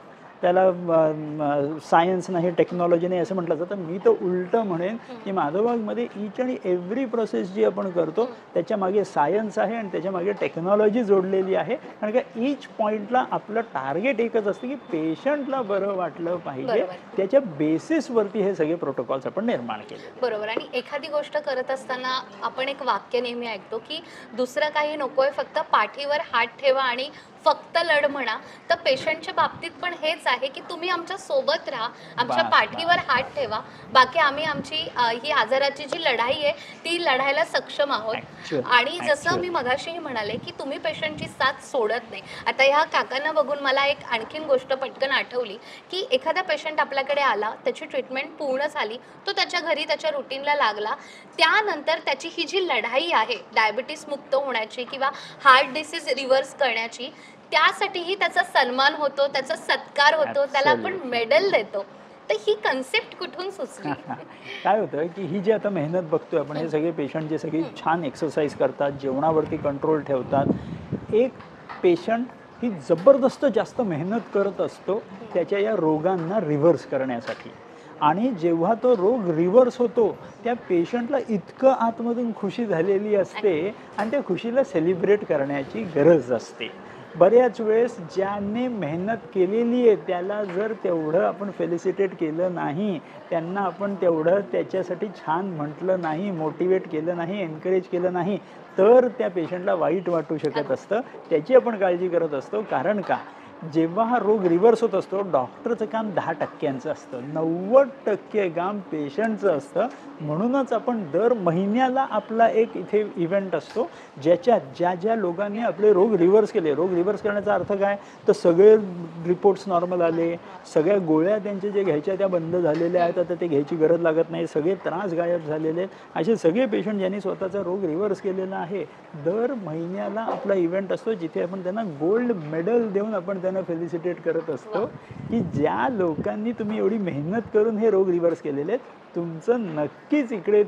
त्याला सायन्स नाही, टेक्नॉलॉजी नाही असं म्हटलं जातं. मी तर उलटं म्हणेन की माधवबागमध्ये ईच आणि एव्हरी प्रोसेस जी आपण करतो त्याच्या मागे सायन्स आहे आणि त्याच्या मागे टेक्नॉलॉजी जोडलेली आहे. कारण का ईच पॉईंटला आपलं टार्गेट एकच असतं की पेशंटला बरं वाटलं पाहिजे. त्याच्या बेसिसवरती हे सगळे प्रोटोकॉल्स आपण निर्माण केले. बरोबर. आणि एखादी गोष्ट करत असताना आपण एक वाक्य नेहमी ऐकतो की दुसरं काही नकोय, फक्त पाठीवर हात ठेवा आणि फक्त लढ म्हणा. तर पेशंटच्या बाबतीत पण हेच आहे की तुम्ही आमच्या सोबत राहा, आमच्या पाठीवर हात ठेवा, बाकी आम्ही आमची ही आजाराची जी लढाई आहे ती लढायला सक्षम आहोत. आणि जसं मी मगाशीही म्हणाले की तुम्ही पेशंटची साथ सोडत नाही. आता ह्या काकांना बघून मला एक आणखीन गोष्ट पटकन आठवली की एखादा पेशंट आपल्याकडे आला, त्याची ट्रीटमेंट पूर्ण झाली, तो त्याच्या घरी त्याच्या रुटीनला लागला, त्यानंतर त्याची ही जी लढाई आहे डायबिटीस मुक्त होण्याची किंवा हार्ट डिसीज रिव्हर्स करण्याची, त्यासाठीही त्याचा सन्मान होतो, त्याचा सत्कार होतो, त्याला आपण मेडल देतो. तर ही कन्सेप्ट कुठून सुचली? काय होतं की ही जी आता मेहनत बघतोय आपण, हे सगळे पेशंट जे सगळी छान एक्सरसाइज करतात, जेवणावरती कंट्रोल ठेवतात, एक पेशंट ही जबरदस्त जास्त मेहनत करत असतो त्याच्या या रोगांना रिव्हर्स करण्यासाठी. आणि जेव्हा तो रोग रिव्हर्स होतो त्या पेशंटला इतकं आतमधून खुशी झालेली असते आणि त्या खुशीला सेलिब्रेट करण्याची गरज असते. बऱ्याच वेळेस ज्याने मेहनत केलेली आहे त्याला जर तेवढं आपण फेलिसिटेट केलं नाही, त्यांना आपण तेवढं त्याच्यासाठी छान म्हटलं नाही, मोटिवेट केलं नाही, एनकरेज केलं नाही, तर त्या पेशंटला वाईट वाटू शकत असतं. त्याची आपण काळजी करत असतो. कारण का, जेव्हा हा रोग रिव्हर्स होत असतो डॉक्टरचं काम 10% असतं, 90% काम पेशंटचं असतं. म्हणूनच आपण दर महिन्याला आपला एक इथे इव्हेंट असतो ज्याच्यात ज्या ज्या लोकांनी आपले रोग रिव्हर्स केले. रोग रिव्हर्स करण्याचा अर्थ काय, तर सगळे रिपोर्ट्स नॉर्मल आले, सगळ्या गोळ्या त्यांच्या जे घ्यायच्या त्या बंद झालेल्या आहेत, आता ते घ्यायची गरज लागत नाही, सगळे त्रास गायब झालेले आहेत, असे सगळे पेशंट ज्यांनी स्वतःचा रोग रिव्हर्स केलेला आहे, दर महिन्याला आपला इव्हेंट असतो जिथे आपण त्यांना गोल्ड मेडल देऊन आपण त्यांना फेलिसिटेट करत असतो की ज्या लोकांनी तुम्ही एवढी मेहनत करून हे रोग रिव्हर्स केलेले आहेत, तुमचं नक्कीच इकडे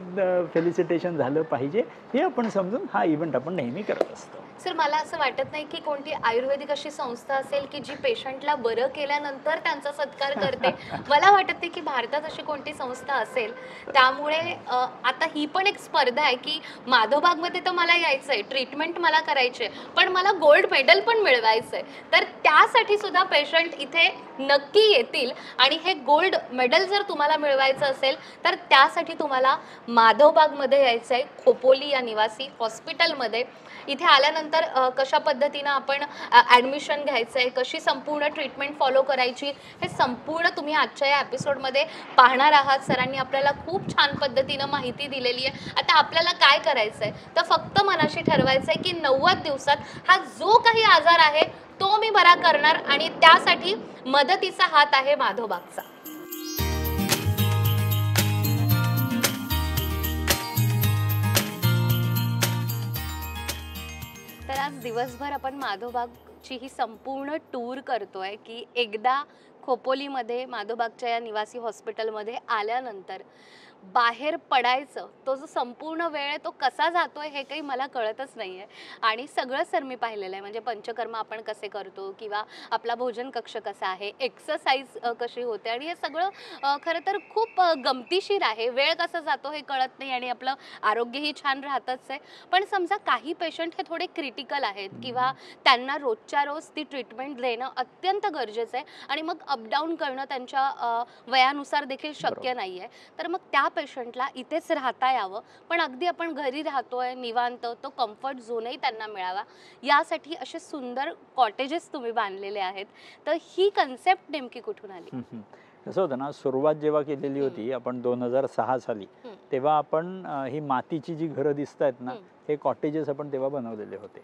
फेलिसिटेशन झालं पाहिजे, हे आपण समजून हा इव्हेंट आपण नेहमी करत असतो. सर मला असं वाटत नाही की कोणती आयुर्वेदिक अशी संस्था असेल की जी पेशंटला बरं केल्यानंतर त्यांचा सत्कार करते. मला वाटत नाही की भारतात अशी कोणती संस्था असेल. त्यामुळे आता ही पण एक स्पर्धा आहे की माधवबागमध्ये तर मला यायचं आहे, ट्रीटमेंट मला करायची आहे, पण मला गोल्ड मेडल पण मिळवायचं आहे. तर त्यासाठी सुद्धा पेशंट इथे नक्की येतील आणि हे गोल्ड मेडल जर तुम्हाला मिळवायचं असेल तर त्यासाठी तुम्हाला माधवबागमध्ये यायचं आहे, खोपोली या निवासी हॉस्पिटलमध्ये. इथे आल्यानंतर कशा पद्धतीनं आपण ॲडमिशन घ्यायचं आहे, कशी संपूर्ण ट्रीटमेंट फॉलो करायची, हे संपूर्ण तुम्ही आजच्या या एपिसोडमध्ये पाहणार आहात. सरांनी आपल्याला खूप छान पद्धतीनं माहिती दिलेली आहे. आता आपल्याला काय करायचं आहे, तर फक्त मनाशी ठरवायचं आहे की 90 दिवसात हा जो काही आजार आहे तो मी बरा करणार आणि त्यासाठी मदतीचा हात आहे माधवबागचा. तर आज दिवसभर आपण माधवबागची ही संपूर्ण टूर करतोय की एकदा खोपोलीमध्ये माधवबागच्या या निवासी हॉस्पिटलमध्ये आल्यानंतर बाहेर पडायचं, तो जो संपूर्ण वेळ आहे तो कसा जातोय हे काही मला कळतच नाही आहे. आणि सगळं सर मी पाहिलेलं आहे, म्हणजे पंचकर्म आपण कसे करतो किंवा आपला भोजन कक्ष कसा आहे, एक्सरसाइज कशी होते, आणि हे सगळं खरं तर खूप गमतीशीर आहे. वेळ कसा जातो हे कळत नाही आणि आपलं आरोग्यही छान राहतच आहे. पण समजा काही पेशंट हे थोडे क्रिटिकल आहेत किंवा त्यांना रोजच्या रोज ती ट्रीटमेंट देणं अत्यंत गरजेचं आहे आणि मग अपडाऊन करणं त्यांच्या वयानुसार देखील शक्य नाही आहे. तर मग त्या पेशंटला इथेच राहता यावं, पण अगदी आपण घरी राहतोय निवांत, तो कम्फर्ट झोनही त्यांना मिळावा, यासाठी असे सुंदर कॉटेजेस तुम्ही बांधलेले आहेत. तर ही कन्सेप्ट नेमकी कुठून आली? कसं होतं ना, सुरुवात जेव्हा केलेली होती आपण 2006 साली, तेव्हा आपण ही मातीची जी घरं दिसत आहेत ना, हे कॉटेजेस आपण तेव्हा बनवलेले होते.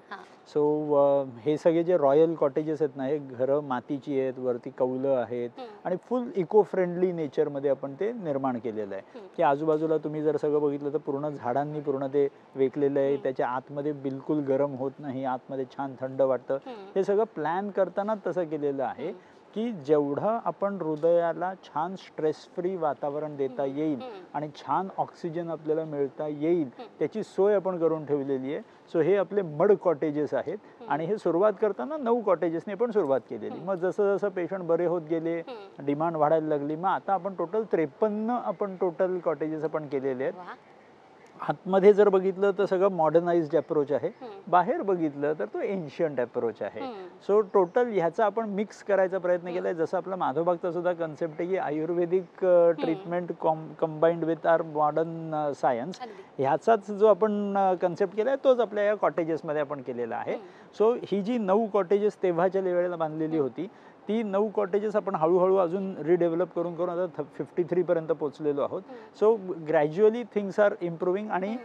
सो हे सगळे जे रॉयल कॉटेजेस आहेत ना, हे घरं मातीची आहेत, वरती कौलं आहेत आणि फुल इको फ्रेंडली नेचरमध्ये आपण ते निर्माण केलेलं आहे. की आजूबाजूला तुम्ही जर सगळं बघितलं तर पूर्ण झाडांनी पूर्ण ते वेकलेलं आहे. त्याच्या आतमध्ये बिलकुल गरम होत नाही, आतमध्ये छान थंड वाटतं. हे सगळं प्लॅन करताना तसं केलेलं आहे की जेवढं आपण हृदयाला छान स्ट्रेस फ्री वातावरण देता येईल आणि छान ऑक्सिजन आपल्याला मिळता येईल त्याची सोय आपण करून ठेवलेली आहे. सो हे आपले मड कॉटेजेस आहेत आणि हे सुरुवात करताना 9 कॉटेजेसने आपण सुरुवात केलेली. मग जसं जसं पेशंट बरे होत गेले, डिमांड वाढायला लागली, मग आता आपण टोटल 53 आपण टोटल कॉटेजेस आपण केलेले आहेत. आतमध्ये जर बघितलं तर सगळं मॉडर्नाइज्ड अप्रोच आहे, बाहेर बघितलं तर तो एन्शियंट अप्रोच आहे. सो टोटल ह्याचा आपण मिक्स करायचा प्रयत्न केलाय. जसं आपला माधवबागचा सुद्धा कन्सेप्ट आहे की ayurvedic treatment combined with our modern science, ह्याचाच जो आपण कन्सेप्ट केलाय तोच आपल्या या कॉटेजेसमध्ये आपण केलेला आहे. सो ही जी 9 कॉटेजेस तेव्हाच्या वेळेला बांधलेली होती, ती 9 कॉटेजेस आपण हळूहळू अजून रिडेव्हलप करून करून आता 53 पर्यंत पोहोचलेलो आहोत. So gradually things are improving आणि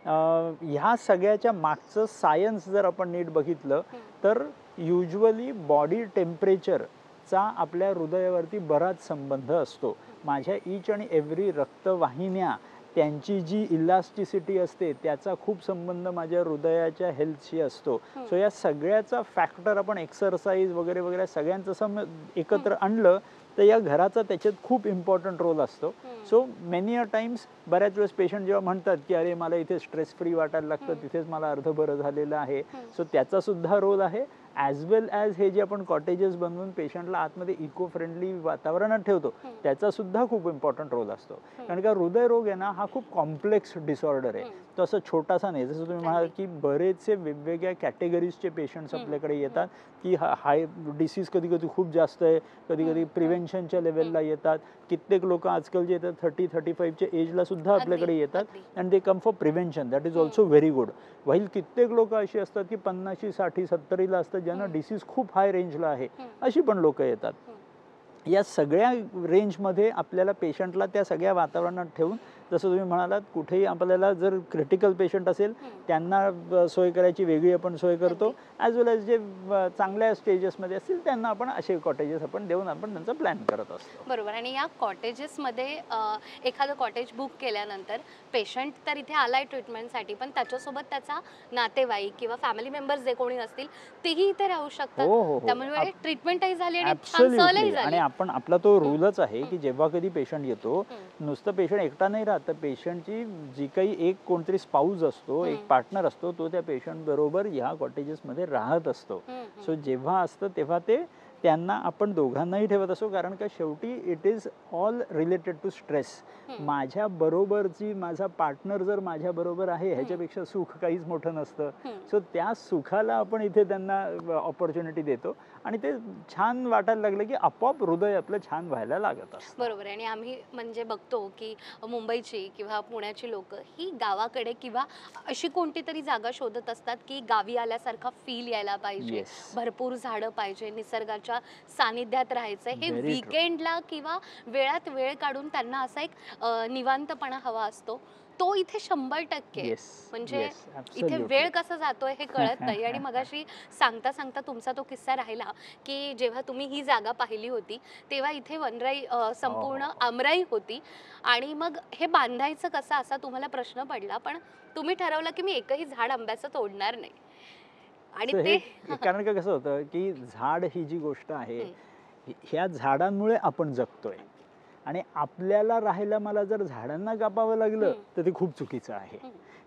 ह्या सगळ्याच्या मागचं सायन्स जर आपण नीट बघितलं तर युजली बॉडी टेम्परेचरचा आपल्या हृदयावरती बराच संबंध असतो. माझ्या ईच आणि एव्हरी रक्तवाहिन्या त्यांची जी इलास्टिसिटी असते त्याचा खूप संबंध माझ्या हृदयाच्या हेल्थशी असतो. सो या सगळ्याचा फॅक्टर आपण एक्सरसाइज वगैरे वगैरे सगळ्यांचं एकत्र आणलं तर या घराचा त्याच्यात खूप इम्पॉर्टंट रोल असतो. सो मेनी अ टाइम्स बऱ्याच वेळेस पेशंट जेव्हा म्हणतात की अरे मला इथे स्ट्रेस फ्री वाटायला लागतं, तिथेच मला अर्ध बरं झालेलं आहे, सो त्याचा सुद्धा रोल आहे. ॲज वेल ॲज हे जे आपण कॉटेजेस बनवून पेशंटला आतमध्ये इको फ्रेंडली वातावरणात ठेवतो त्याचा सुद्धा खूप इम्पॉर्टंट रोल असतो. कारण का हृदयरोग आहे ना, हा खूप कॉम्प्लेक्स डिसऑर्डर आहे, तो असं छोटासा नाही. जसं तुम्ही म्हणाल की बरेचसे वेगवेगळ्या कॅटेगरीजचे पेशंट्स आपल्याकडे येतात की हाय डिसीज कधी कधी खूप जास्त आहे, कधी कधी प्रिव्हेन्शनच्या लेवलला येतात. कित्येक लोक आजकाल जे येतात 30-35च्या एजला सुद्धा आपल्याकडे येतात and they come for prevention, that is also very good. While कित्येक लोक अशी असतात की 50, 60, 70ला असतात ज्यांना डिसीज खूप हाय रेंजला आहे, अशी पण लोक येतात. या सगळ्या रेंजमध्ये आपल्याला पेशंटला त्या सगळ्या वातावरणात ठेवून, जसं तुम्ही म्हणालात कुठेही आपल्याला जर क्रिटिकल पेशंट असेल त्यांना सोय करायची वेगळी आपण सोय करतो, ॲज वेल ॲज जे चांगल्या स्टेजेसमध्ये असतील त्यांना आपण असे कॉटेजेस आपण देऊन आपण त्यांचा प्लॅन करत असतो. बरोबर. आणि या कॉटेजेसमध्ये एखादं कॉटेज बुक केल्यानंतर पेशंट तर इथे आलाय ट्रीटमेंटसाठी, पण त्याच्यासोबत त्याचा नातेवाईक किंवा फॅमिली मेंबर्स जे कोणी असतील तेही इथे राहू शकतात. त्यामुळे ट्रीटमेंटही झाली आणि छान सहलही झाली. आणि आपण आपला तो रूलच आहे की जेव्हा कधी पेशंट येतो, नुसतं पेशंट एकटा नाही राहत, तर पेशंटची जी काही एक कोणतरी स्पाऊस असतो, एक पार्टनर असतो, तो त्या पेशंट बरोबर ह्या कॉटेजेसमध्ये राहत असतो. सो जेव्हा असतं तेव्हा ते त्यांना आपण दोघांनाही ठेवत असतो, कारण का शेवटी it is all related to stress. माझ्या बरोबरची माझा पार्टनर जर माझ्या बरोबर आहे ह्याच्यापेक्षा सुख काहीच मोठं नसतं. सो त्या सुखाला आपण इथे त्यांना ऑपॉर्च्युनिटी देतो आणि ते छान वाटायला लागलं की आपोआप हृदय आपलं छान व्हायला लागत असतं. बरोबर आहे. आणि आम्ही म्हणजे बघतो की मुंबईची किंवा पुण्याची लोक ही गावाकडे किंवा अशी कोणती तरी जागा शोधत असतात की गावी आल्यासारखा फील यायला पाहिजे, येस, भरपूर झाडं पाहिजे, निसर्गाच्या सानिध्यात राहायचं. हे व्हेरी ट्रू. वीकेंडला किंवा वेळात वेळ काढून त्यांना असा एक निवांतपणा हवा असतो. तो इथे 100% येस, म्हणजे येस, इथे ॲब्सोल्युटली. वेळ कसा जातोय हे कळत नाही. आणि मगाशी सांगता सांगता तुमचा तो किस्सा राहिला की जेव्हा तुम्ही ही जागा पाहिली होती तेव्हा इथे वनराई संपूर्ण आमराई होती आणि मग हे बांधायचं कसं असा तुम्हाला प्रश्न पडला, पण तुम्ही ठरवलं की मी एकही झाड आंब्याचं तोडणार नाही. आणि So ते हे कारण का कसं होतं की झाड ही जी गोष्ट आहे, ह्या झाडांमुळे आपण जगतोय आणि आपल्याला राहायला मला जर झाडांना कापावं लागलं तर ते खूप चुकीचं आहे.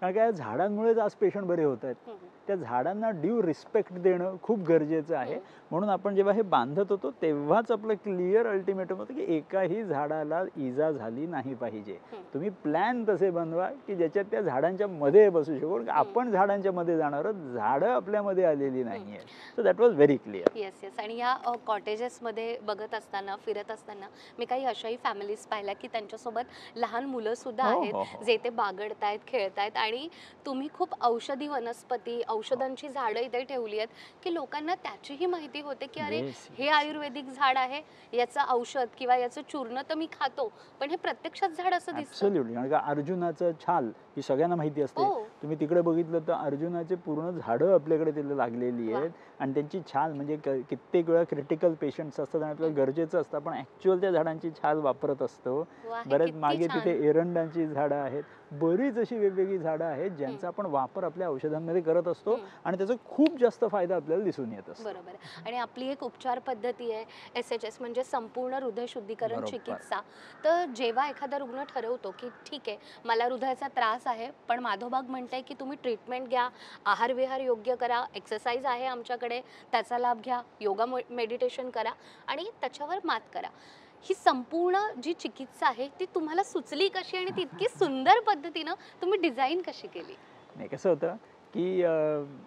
कारण का या झाडांमुळेच आज पेशंट बरे होत आहेत. त्या झाडांना ड्यू रिस्पेक्ट देणं खूप गरजेचं आहे. म्हणून आपण जेव्हा हे बांधत होतो तेव्हाच आपलं क्लिअर अल्टिमेटम होतं की एकाही झाडाला इजा झाली नाही पाहिजे. तुम्ही प्लॅन तसे बनवा की ज्याच्यात त्या झाडांच्या मध्ये बसू शकू. आपण झाडांच्या मध्ये जाणार आहोत, झाडं आपल्यामध्ये आलेली नाही आहेत. So that was very clear. Yes yes. आणि या कॉटेजेसमध्ये बघत असताना फिरत असताना मी काही अशाही फॅमिलीज पाहिल्या की त्यांच्यासोबत लहान मुलं सुद्धा हो, आहेत हो, हो. जे ते बागडतायत, खेळतायत. आणि तुम्ही खूप औषधी वनस्पती, औषधांची झाडं इथे ठेवली आहेत की लोकांना त्याचीही माहिती होते की अरे Yes, हे yes. आयुर्वेदिक झाड आहे, याचं औषध किंवा याचं चूर्ण तर मी खातो, पण हे प्रत्यक्षात झाड असं दिसतं. ॲब्सोल्युटली. कारण का अर्जुनाचं छाल ही सगळ्यांना माहिती असते. हो. तुम्ही तिकडे बघितलं तर अर्जुनाचे पूर्ण झाडं आपल्याकडे तिथे लागलेली वा. आहेत आणि त्यांची छाल म्हणजे कित्येक वेळा क्रिटिकल पेशंट्स असतात आणि आपल्याला गरजेचं असतं आपण ॲक्च्युअल त्या झाडांची छाल वापरत असतो. वा, हे बऱ्याच किती मागे छान. तिथे एरंडांची झाडं आहेत. बरीच अशी वेगवेगळी झाडं आहेत ज्यांचा आपण वापर आपल्या औषधांमध्ये करत असतो आणि त्याचा खूप जास्त फायदा आपल्याला दिसून येत असतो. बरोबर आहे. आणि आपली एक उपचार पद्धती आहे SHS म्हणजे संपूर्ण हृदय शुद्धीकरण बरोबर. चिकित्सा. तर जेव्हा एखादा रुग्ण ठरवतो की ठीक आहे मला हृदयाचा त्रास आहे, पण माधवबाग म्हणताय की तुम्ही ट्रीटमेंट घ्या, आहार विहार योग्य करा, एक्सरसाइज आहे आमच्याकडे त्याचा लाभ घ्या, योगा मेडिटेशन करा आणि त्याच्यावर मात करा. ही संपूर्ण जी चिकित्सा आहे ती तुम्हाला सुचली कशी आणि ती इतकी सुंदर पद्धतीनं तुम्ही डिझाईन कशी केली? नाही कसं होतं की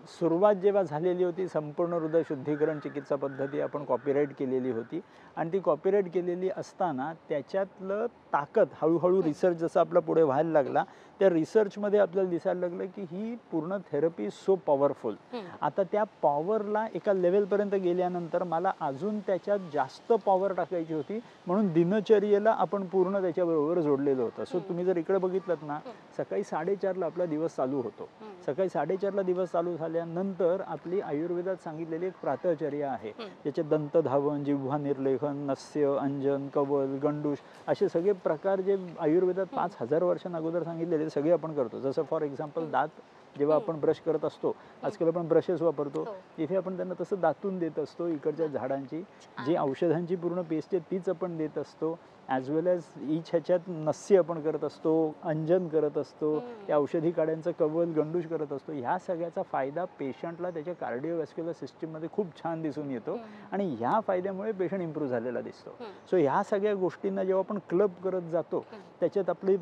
सुरुवात जेव्हा झालेली होती संपूर्ण हृदय शुद्धीकरण चिकित्सा पद्धती आपण कॉपीराईट केलेली होती आणि ती कॉपीराईट केलेली असताना त्याच्यातलं ताकद हळूहळू रिसर्च जसा आपला पुढे व्हायला लागला त्या रिसर्चमध्ये आपल्याला दिसायला लागलं की ही पूर्ण थेरपी सो पॉवरफुल. आता त्या पॉवरला एका लेवलपर्यंत गेल्यानंतर मला अजून त्याच्यात जास्त पॉवर टाकायची होती म्हणून दिनचर्येला आपण पूर्ण त्याच्याबरोबर जोडलेलं होतं. सो तुम्ही जर इकडे बघितलं ना सकाळी 4:30ला आपला दिवस चालू होतो. सकाळी 4:30ला दिवस चालू झाल्यानंतर आपली आयुर्वेदात सांगितलेली एक प्रातःचर्या आहे ज्याचे दंतधावन, जिव्हा निर्लेखन, नस्य, अंजन, कवल, गंडूश असे सगळे प्रकार जे आयुर्वेदात 5000 वर्षां अगोदर सांगितलेले सगळे आपण करतो. जसं फॉर एक्झाम्पल दात जेव्हा आपण ब्रश करत असतो आजकाल आपण ब्रशेस वापरतो तिथे आपण त्यांना तसं दातून देत असतो. इकडच्या झाडांची जी औषधांची पूर्ण पेस्ट आहे तीच आपण देत असतो. ॲज वेल ॲज ईच ह्याच्यात नस्य आपण करत असतो, अंजन करत असतो, त्या औषधी काड्यांचं कवल गंडूश करत असतो. ह्या सगळ्याचा फायदा पेशंटला त्याच्या कार्डिओवॅस्क्युलर सिस्टीममध्ये खूप छान दिसून येतो आणि ह्या फायद्यामुळे पेशंट इम्प्रूव्ह झालेला दिसतो. सो ह्या सगळ्या गोष्टींना जेव्हा आपण क्लब करत जातो त्याच्यात आपली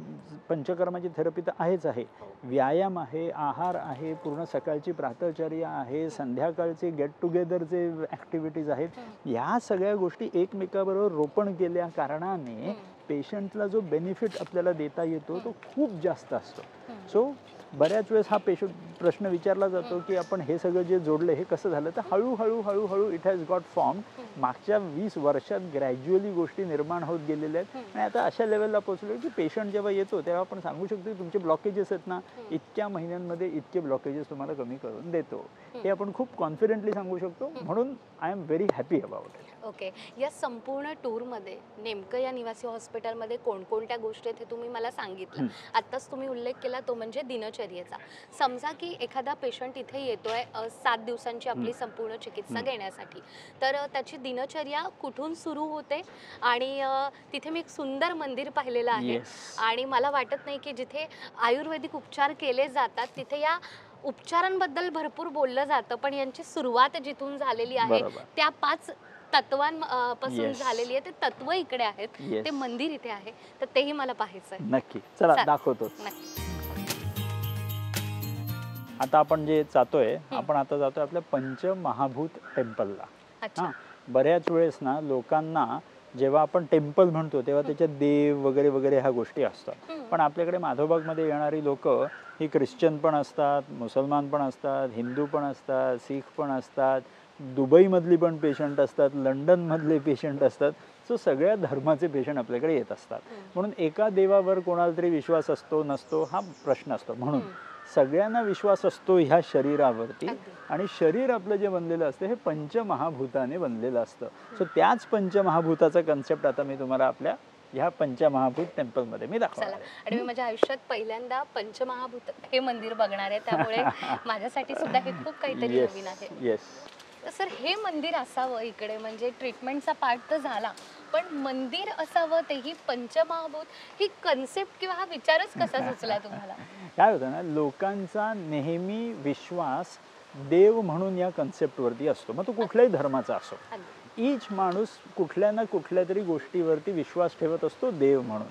पंचकर्माची थेरपी तर आहेच आहे, व्यायाम आहे, आहार आहे, पूर्ण सकाळची प्रातःचर्या आहे, संध्याकाळचे गेट टुगेदरचे ॲक्टिव्हिटीज आहेत. ह्या सगळ्या गोष्टी एकमेकाबरोबर रोपण केल्या कारणाने पेशंटला जो बेनिफिट आपल्याला देता येतो तो खूप जास्त असतो. सो बऱ्याच वेळेस हा प्रश्न विचारला जातो की आपण हे सगळं जे जोडलं हे कसं झालं, तर हळूहळू हळूहळू इट हॅज गॉट फॉर्म. मागच्या 20 वर्षात ग्रॅज्युअली गोष्टी निर्माण होत गेलेल्या आहेत आणि आता अशा लेवलला पोहोचलो की पेशंट जेव्हा येतो तेव्हा आपण सांगू शकतो की तुमचे ब्लॉकेजेस आहेत ना इतक्या महिन्यांमध्ये इतके ब्लॉकेजेस तुम्हाला कमी करून देतो. हे आपण खूप कॉन्फिडेंटली सांगू शकतो. म्हणून I am very happy about it. Okay. या संपूर्ण टूरमध्ये नेमकं या निवासी हॉस्पिटलमध्ये कोणकोणत्या गोष्टी आहेत हे तुम्ही मला सांगितलं. आत्ताच तुम्ही उल्लेख केला तो म्हणजे दिनचर्या दिनचर्येचा. समजा की एखादा पेशंट इथे येतोय 7 दिवसांची आपली संपूर्ण चिकित्सा घेण्यासाठी, तर त्याची दिनचर्या कुठून सुरू होते? आणि तिथे मी एक सुंदर मंदिर पाहिलेलं आहे येस. आणि मला वाटत नाही की जिथे आयुर्वेदिक उपचार केले जातात तिथे या उपचारांबद्दल भरपूर बोललं जातं, पण यांची सुरुवात जिथून झालेली आहे बरोबर. त्या 5 तत्वांपासून येस. झालेली आहे. ते तत्व इकडे आहेत, येस. ते मंदिर इथे आहे, तर तेही मला पाहायचंय. नक्की चला चल. दाखवतोच. नक्की. आता आपण जे जातोय आपण आता जातोय आपल्या पंचमहाभूत टेम्पलला. अच्छा. हां, बऱ्याच वेळेस ना लोकांना जेव्हा आपण टेम्पल म्हणतो तेव्हा त्याच्यात देव वगैरे वगैरे ह्या गोष्टी असतात. पण आपल्याकडे माधवबागमध्ये येणारी लोक ही ख्रिश्चन पण असतात, मुसलमान पण असतात, हिंदू पण असतात, शीख पण असतात, दुबईमधली पण पेशंट असतात, लंडनमधले पेशंट असतात. सो सगळ्या धर्माचे पेशंट आपल्याकडे येत असतात. म्हणून एका देवावर कोणाला तरी विश्वास असतो नसतो हा प्रश्न असतो. म्हणून सगळ्यांना विश्वास असतो ह्या शरीरावरती. अगदी. आणि शरीर आपलं जे बनलेलं असतं हे पंचमहाभूताने बनलेलं असतं. सो त्याच पंचमहाभूताचा कन्सेप्ट आता मी तुम्हाला आपल्या ह्या पंचमहाभूत टेम्पलमध्ये मी दाखवणार चला. आहे. आणि मी माझ्या आयुष्यात पहिल्यांदा पंचमहाभूत हे मंदिर बघणार आहे, त्यामुळे माझ्यासाठी सुद्धा हे खूप काहीतरी येस नवीन आहे. येस. तर सर हे मंदिर असावं इकडे, म्हणजे ट्रीटमेंटचा पार्ट तर झाला, पण मंदिर असावं तेही पंचमहाभूत, ही कन्सेप्ट किंवा हा विचारच कसा सुचला तुम्हाला? काय होतं ना लोकांचा नेहमी विश्वास देव म्हणून या कन्सेप्टवरती असतो. मग तो कुठल्याही धर्माचा असो. ईच माणूस कुठल्या ना कुठल्या तरी गोष्टीवरती विश्वास ठेवत असतो देव म्हणून.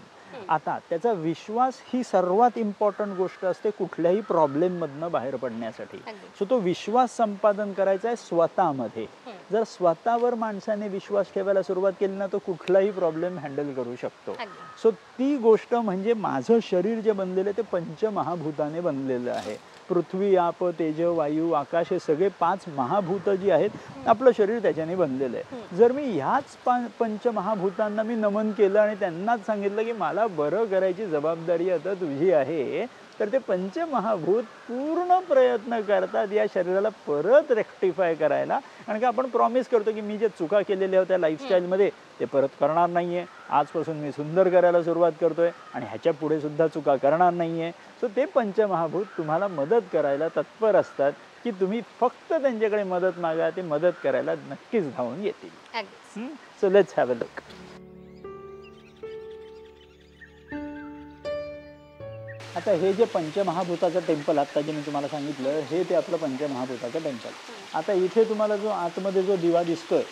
आता त्याचा विश्वास ही सर्वात इम्पॉर्टंट गोष्ट असते कुठल्याही प्रॉब्लेममधनं बाहेर पडण्यासाठी. सो तो विश्वास संपादन करायचा आहे स्वतःमध्ये. जर स्वतःवर माणसाने विश्वास ठेवायला सुरुवात केली ना तो कुठलाही प्रॉब्लेम हँडल करू शकतो. सो ती गोष्ट म्हणजे माझं शरीर जे बनलेलं आहे ते पंचमहाभूताने बनलेलं आहे. पृथ्वी, आप, तेज, वायू, आकाश हे सगळे 5 महाभूत जी आहेत आपलं शरीर त्याच्याने बनलेलं आहे. जर मी ह्याच पंचमहाभूतांना मी नमन केलं आणि त्यांनाच सांगितलं की मला बरं करायची जबाबदारी आता तुझी आहे, तर ते पंचमहाभूत पूर्ण प्रयत्न करतात या शरीराला परत रेक्टिफाय करायला. कारण का आपण प्रॉमिस करतो की मी जे चुका केलेल्या होत्या लाईफस्टाईलमध्ये ते परत करणार नाही आहे, आजपासून मी सुंदर करायला सुरुवात करतोय आणि ह्याच्या पुढे सुद्धा चुका करणार नाही आहे. सो ते पंचमहाभूत तुम्हाला मदत करायला तत्पर असतात की तुम्ही फक्त त्यांच्याकडे मदत मागा, ते मदत करायला नक्कीच धावून येतील. So let's have a look. आता हे जे पंचमहाभूताचं टेम्पल आता जे मी तुम्हाला सांगितलं हे ते आपलं पंचमहाभूताचं टेम्पल. आता इथे तुम्हाला जो आतमध्ये जो दिवा दिसतोय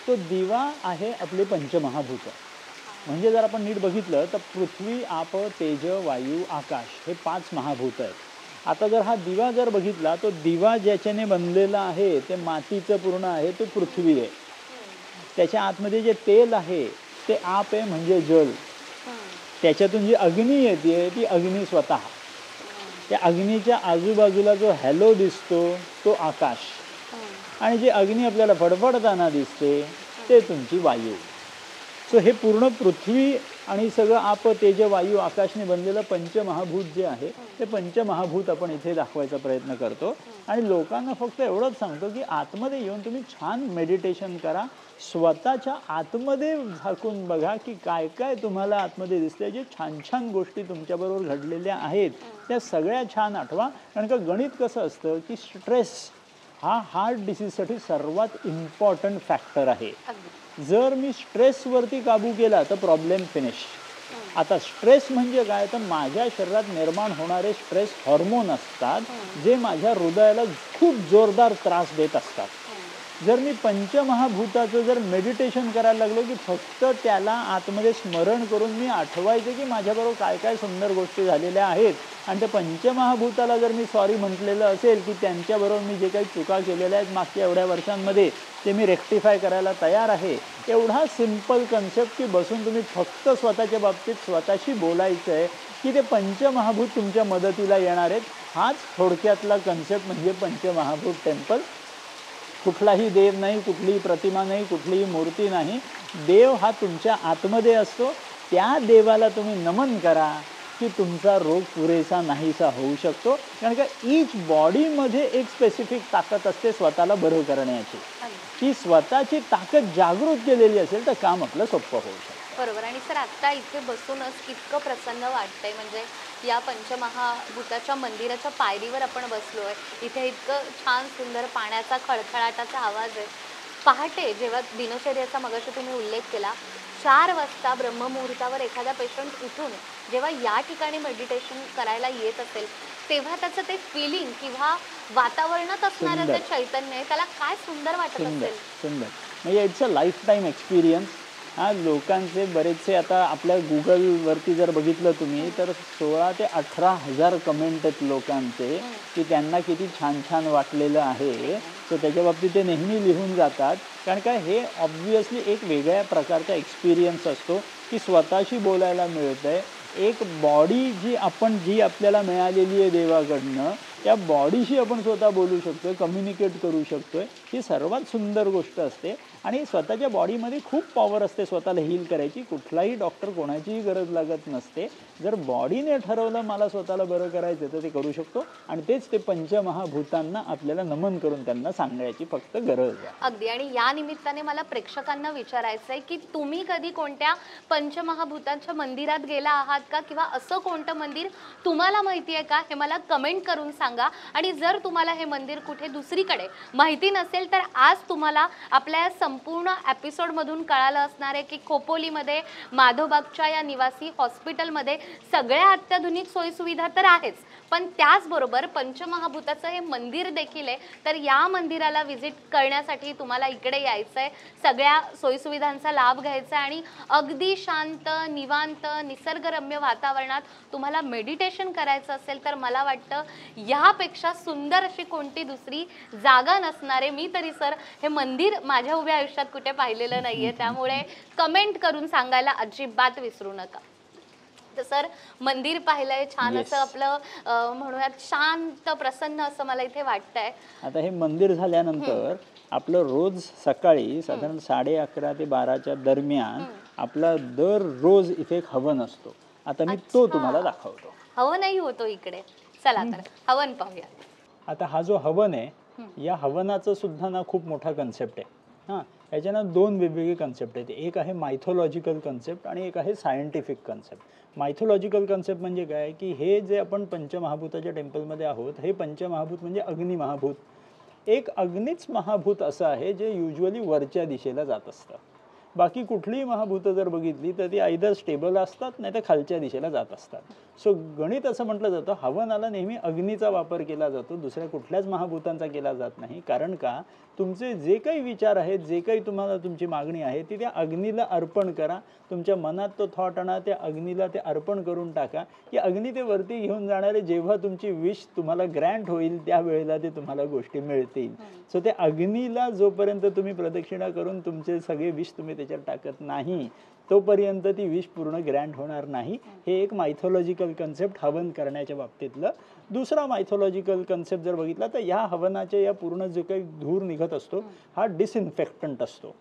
तो दिवा आहे आपले पंचमहाभूत. म्हणजे जर आपण नीट बघितलं तर पृथ्वी, आप, तेज, वायू, आकाश हे 5 महाभूत आहेत. आता जर हा दिवा जर बघितला तो दिवा ज्याच्याने बनलेला आहे ते मातीचं पूर्ण आहे, तो पृथ्वी आहे. त्याच्या आतमध्ये जे तेल आहे ते आप आहे म्हणजे जल. त्याच्यातून जी अग्नी येते ती अग्नी स्वतः. त्या अग्नीच्या आजूबाजूला जो हॅलो दिसतो तो आकाश. आणि जे अग्नी आपल्याला फडफडताना दिसते ते तुमची वायू. सो हे पूर्ण पृथ्वी आणि सगळं आप, तेज, वायू, आकाशने बनलेलं पंचमहाभूत जे आहे ते पंचमहाभूत आपण इथे दाखवायचा प्रयत्न करतो. आणि लोकांना फक्त एवढंच सांगतो की आतमध्ये येऊन तुम्ही छान मेडिटेशन करा, स्वतःच्या आतमध्ये झाकून बघा की काय काय तुम्हाला आतमध्ये दिसते. जे छान छान गोष्टी तुमच्याबरोबर घडलेल्या आहेत त्या सगळ्या छान आठवा. कारण का गणित कसं असतं की स्ट्रेस हा हार्ट डिसीजसाठी सर्वात इम्पॉर्टंट फॅक्टर आहे. जर मी स्ट्रेसवरती काबू केला तर प्रॉब्लेम फिनिश. आता स्ट्रेस म्हणजे काय तर माझ्या शरीरात निर्माण होणारे स्ट्रेस हॉर्मोन असतात जे माझ्या हृदयाला खूप जोरदार त्रास देत असतात. जर मी पंचमहाभूताचं जर मेडिटेशन करायला लागलो की फक्त त्याला आतमध्ये स्मरण करून मी आठवायचं की माझ्याबरोबर काय काय सुंदर गोष्टी झालेल्या आहेत आणि त्या पंचमहाभूताला जर मी सॉरी म्हटलेलं असेल की त्यांच्याबरोबर मी जे काही चुका केलेल्या आहेत मागच्या एवढ्या वर्षांमध्ये ते मी रेक्टिफाय करायला तयार आहे. एवढा सिम्पल कन्सेप्ट की बसून तुम्ही फक्त स्वतःच्या बाबतीत स्वतःशी बोलायचं आहे की ते पंचमहाभूत तुमच्या मदतीला येणार आहेत. हाच थोडक्यातला कन्सेप्ट म्हणजे पंचमहाभूत टेम्पल. कुठलाही देव नाही, कुठलीही प्रतिमा नाही, कुठलीही मूर्ती नाही. देव हा तुमच्या आतमध्ये असतो. त्या देवाला तुम्ही नमन करा की तुमचा रोग पुरेसा नाहीसा होऊ शकतो. कारण का ईच बॉडीमध्ये एक स्पेसिफिक ताकद असते स्वतःला बरं करण्याची. ती स्वतःची ताकद जागृत केलेली असेल तर काम आपलं सोपं होऊ शकतं. बरोबर. आणि सर आत्ता इथे बसूनच इतकं प्रसन्न वाटतंय, म्हणजे या पंचमहाभूताच्या मंदिराच्या पायरीवर आपण बसलोय. इथे इतकं छान सुंदर पाण्याचा खळखळाटाचा आवाज आहे. पहाटे जेव्हा दिनचर्येचा मगाशी तुम्ही उल्लेख केला, 4 वाजता ब्रह्ममुहूर्तावर एखादा पेशंट उठून जेव्हा या ठिकाणी मेडिटेशन करायला येत असेल, तेव्हा त्याचं ते फीलिंग किंवा वातावरणात असणारं सुंदर. जे चैतन्य आहे, त्याला काय सुंदर वाटत सुंदर, असेल. सुंदर. म्हणजे it's a life time experience. हां, लोकांचे बरेचसे आता आपल्या Googleवरती जर बघितलं तुम्ही तर 16,000 ते 18,000 कमेंट आहेत लोकांचे, की त्यांना किती छान-छान वाटलेलं आहे. सो त्याच्या बाबतीत ते नेहमी लिहून जातात. कारण काय हे ऑब्व्हियसली एक वेगळ्या प्रकारचा एक्सपिरियन्स असतो, की स्वतःशी बोलायला मिळतंय. एक बॉडी जी आपल्याला मिळालेली आहे देवाकडनं, त्या बॉडीशी आपण स्वतः बोलू शकतोय, कम्युनिकेट करू शकतोय. ही सर्वात सुंदर गोष्ट असते आणि स्वतःच्या बॉडीमध्ये खूप पॉवर असते स्वतःला हील करायची. कुठलाही डॉक्टर कोणाचीही गरज लागत नसते. जर बॉडीने ठरवलं मला स्वतःला बरं करायचं तर ते करू शकतो आणि तेच ते पंचमहाभूतांना आपल्याला नमन करून त्यांना सांगायची फक्त गरज आहे. अगदी. आणि या निमित्ताने मला प्रेक्षकांना विचारायचं आहे, की तुम्ही कधी कोणत्या पंचमहाभूतांच्या मंदिरात गेला आहात का? किंवा असं कोणतं मंदिर तुम्हाला माहिती आहे का? हे मला कमेंट करून सांगा. आणि जर तुम्हाला हे मंदिर कुठे दुसरीकडे माहिती नसेल तर आज तुम्हाला आपल्या या संपूर्ण एपिसोडमधून कळालं असणार आहे, की खोपोलीमध्ये माधवबागच्या या निवासी हॉस्पिटलमध्ये सगळ्या अत्याधुनिक सोयीसुविधा तर आहेच, पण त्याचबरोबर पंचमहाभूताचं हे मंदिर देखील आहे. तर या मंदिराला व्हिजिट करण्यासाठी तुम्हाला इकडे यायचं आहे, सगळ्या सोयीसुविधांचा लाभ घ्यायचा आहे आणि अगदी शांत, निवांत, निसर्गरम्य वातावरणात तुम्हाला मेडिटेशन करायचं असेल तर मला वाटतं यापेक्षा सुंदर अशी कोणती दुसरी जागा नसणार आहे. मी तरी सर हे मंदिर माझ्या उभ्या आयुष्यात कुठे पाहिलेलं नाहीये, त्यामुळे कमेंट करून सांगायला अजिबात विसरू नका. तर सर मंदिर पाहिलंय छान Yes. असं आपलं म्हणूयात शांत प्रसन्न असं मला इथे वाटतंय. आता हे मंदिर झाल्यानंतर आपलं रोज सकाळी साधारण 11:30 ते 12च्या दरम्यान आपला दररोज इथे एक हवन असतो. आता मी तो तुम्हाला दाखवतो. हवनही होतो इकडे. चला तर हवन पाहूया. आता हा जो हवन आहे, या हवनाचं सुद्धा ना खूप मोठा कन्सेप्ट आहे. हां, याच्या ना 2 वेगवेगळे कन्सेप्ट आहेत. एक आहे मायथॉलॉजिकल कन्सेप्ट आणि एक आहे सायंटिफिक कन्सेप्ट. मायथॉलॉजिकल कन्सेप्ट म्हणजे काय, की हे जे आपण पंचमहाभूताच्या टेम्पलमध्ये आहोत, हे पंचमहाभूत म्हणजे अग्निमहाभूत. एक अग्नीच महाभूत असं आहे जे युजुअली वरच्या दिशेला जात असतं. बाकी कुठलीही महाभूतं जर बघितली तर ती आयदर स्टेबल असतात नाही तर खालच्या दिशेला जात असतात. सो गणित असं म्हटलं जातं, हवनाला नेहमी अग्नीचा वापर केला जातो, दुसऱ्या कुठल्याच महाभूतांचा केला जात नाही. कारण का, तुमचे जे काही विचार आहेत, जे काही तुम्हाला तुमची मागणी आहे ती त्या अग्नीला अर्पण करा. तुमच्या मनात तो थॉट आणा, त्या अग्नीला ते अर्पण करून टाका, की अग्नी ते वरती घेऊन जाणारे. जेव्हा तुमची विश तुम्हाला ग्रँट होईल त्यावेळेला ते तुम्हाला गोष्टी मिळतील. सो त्या अग्नीला जोपर्यंत तुम्ही प्रदक्षिणा करून तुमचे सगळे विश तुम्ही त्याच्यात टाकत नाही तोपर्यंत ती विश पूर्ण ग्रँट होणार नाही. हे एक मायथॉलॉजिकल कन्सेप्ट हवन करण्याच्या बाबतीतलं. दुसरा मायथॉलॉजिकल कन्सेप्ट जर बघितला तर या हवनाच्या या पूर्ण जो काही धूर निघत असतो हा डिसइन्फेक्टंट असतो.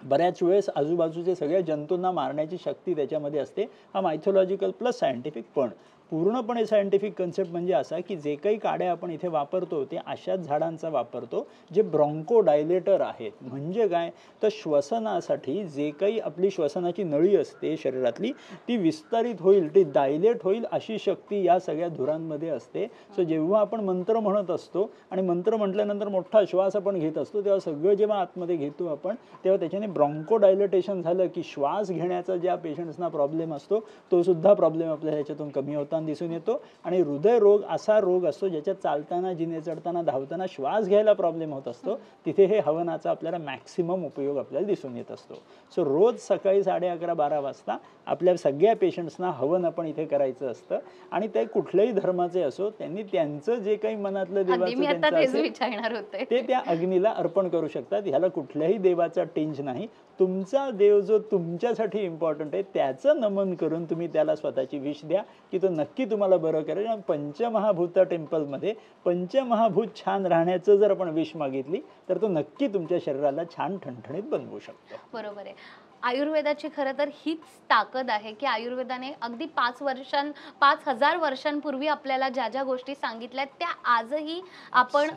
बऱ्याच वेळेस आजूबाजूचे सगळ्या जंतूंना मारण्याची शक्ती त्याच्यामध्ये असते. हा मायथॉलॉजिकल प्लस सायंटिफिक. पण पूर्णपणे सायंटिफिक कन्सेप्ट म्हणजे असा, की जे काही काड्या आपण इथे वापरतो ते अशाच झाडांचा वापरतो जे ब्रॉन्को डायलेटर आहेत. म्हणजे काय, तर श्वसनासाठी जे काही आपली श्वसनाची नळी असते शरीरातली ती विस्तारित होईल, ती डायलेट होईल अशी शक्ती या सगळ्या धुरांमध्ये असते. सो जेव्हा आपण मंत्र म्हणत असतो आणि मंत्र म्हटल्यानंतर मोठा श्वास आपण घेत असतो, तेव्हा सगळं जेव्हा आतमध्ये घेतो आपण तेव्हा त्याच्याने ब्रॉन्को डायलेटेशन झालं, की श्वास घेण्याचा ज्या पेशंट्सना प्रॉब्लेम असतो तो सुद्धा प्रॉब्लेम आपल्याला ह्याच्यातून कमी होताना दिसून येतो. आणि हृदयरोग असा रोग असतो ज्याच्यात चालताना, जिने चढताना, धावताना श्वास घ्यायला प्रॉब्लेम होत असतो, तिथे हे हवनाचा आपल्याला मॅक्सिमम उपयोग आपल्याला दिसून येत असतो. सो रोज सकाळी 11:30-12 वाजता आपल्या सगळ्या पेशंट्सना हवन आपण इथे करायचं असतं. आणि ते कुठल्याही धर्माचे असो, त्यांनी त्यांचं जे काही मनातलं देवाचं त्यांचं असेल ते त्या अग्नीला अर्पण करू शकतात. ह्याला कुठल्याही देवाचा टिंज नाही. तुमचा देव जो तुमच्यासाठी इम्पॉर्टंट आहे त्याचं नमन करून तुम्ही त्याला स्वतःची विश द्या, की तो नक्की तुम्हाला बरं करेल. आणि पंचमहाभूत टेम्पलमध्ये पंचमहाभूत छान राहण्याचं जर आपण विश मागितली तर तो नक्की तुमच्या शरीराला छान ठणठणीत बनवू शकतो. बरोबर आहे. आयुर्वेदाची खरं तर हीच ताकद आहे, की आयुर्वेदाने अगदी 5,000 वर्षांपूर्वी आपल्याला ज्या ज्या गोष्टी सांगितल्या त्या आजही आपण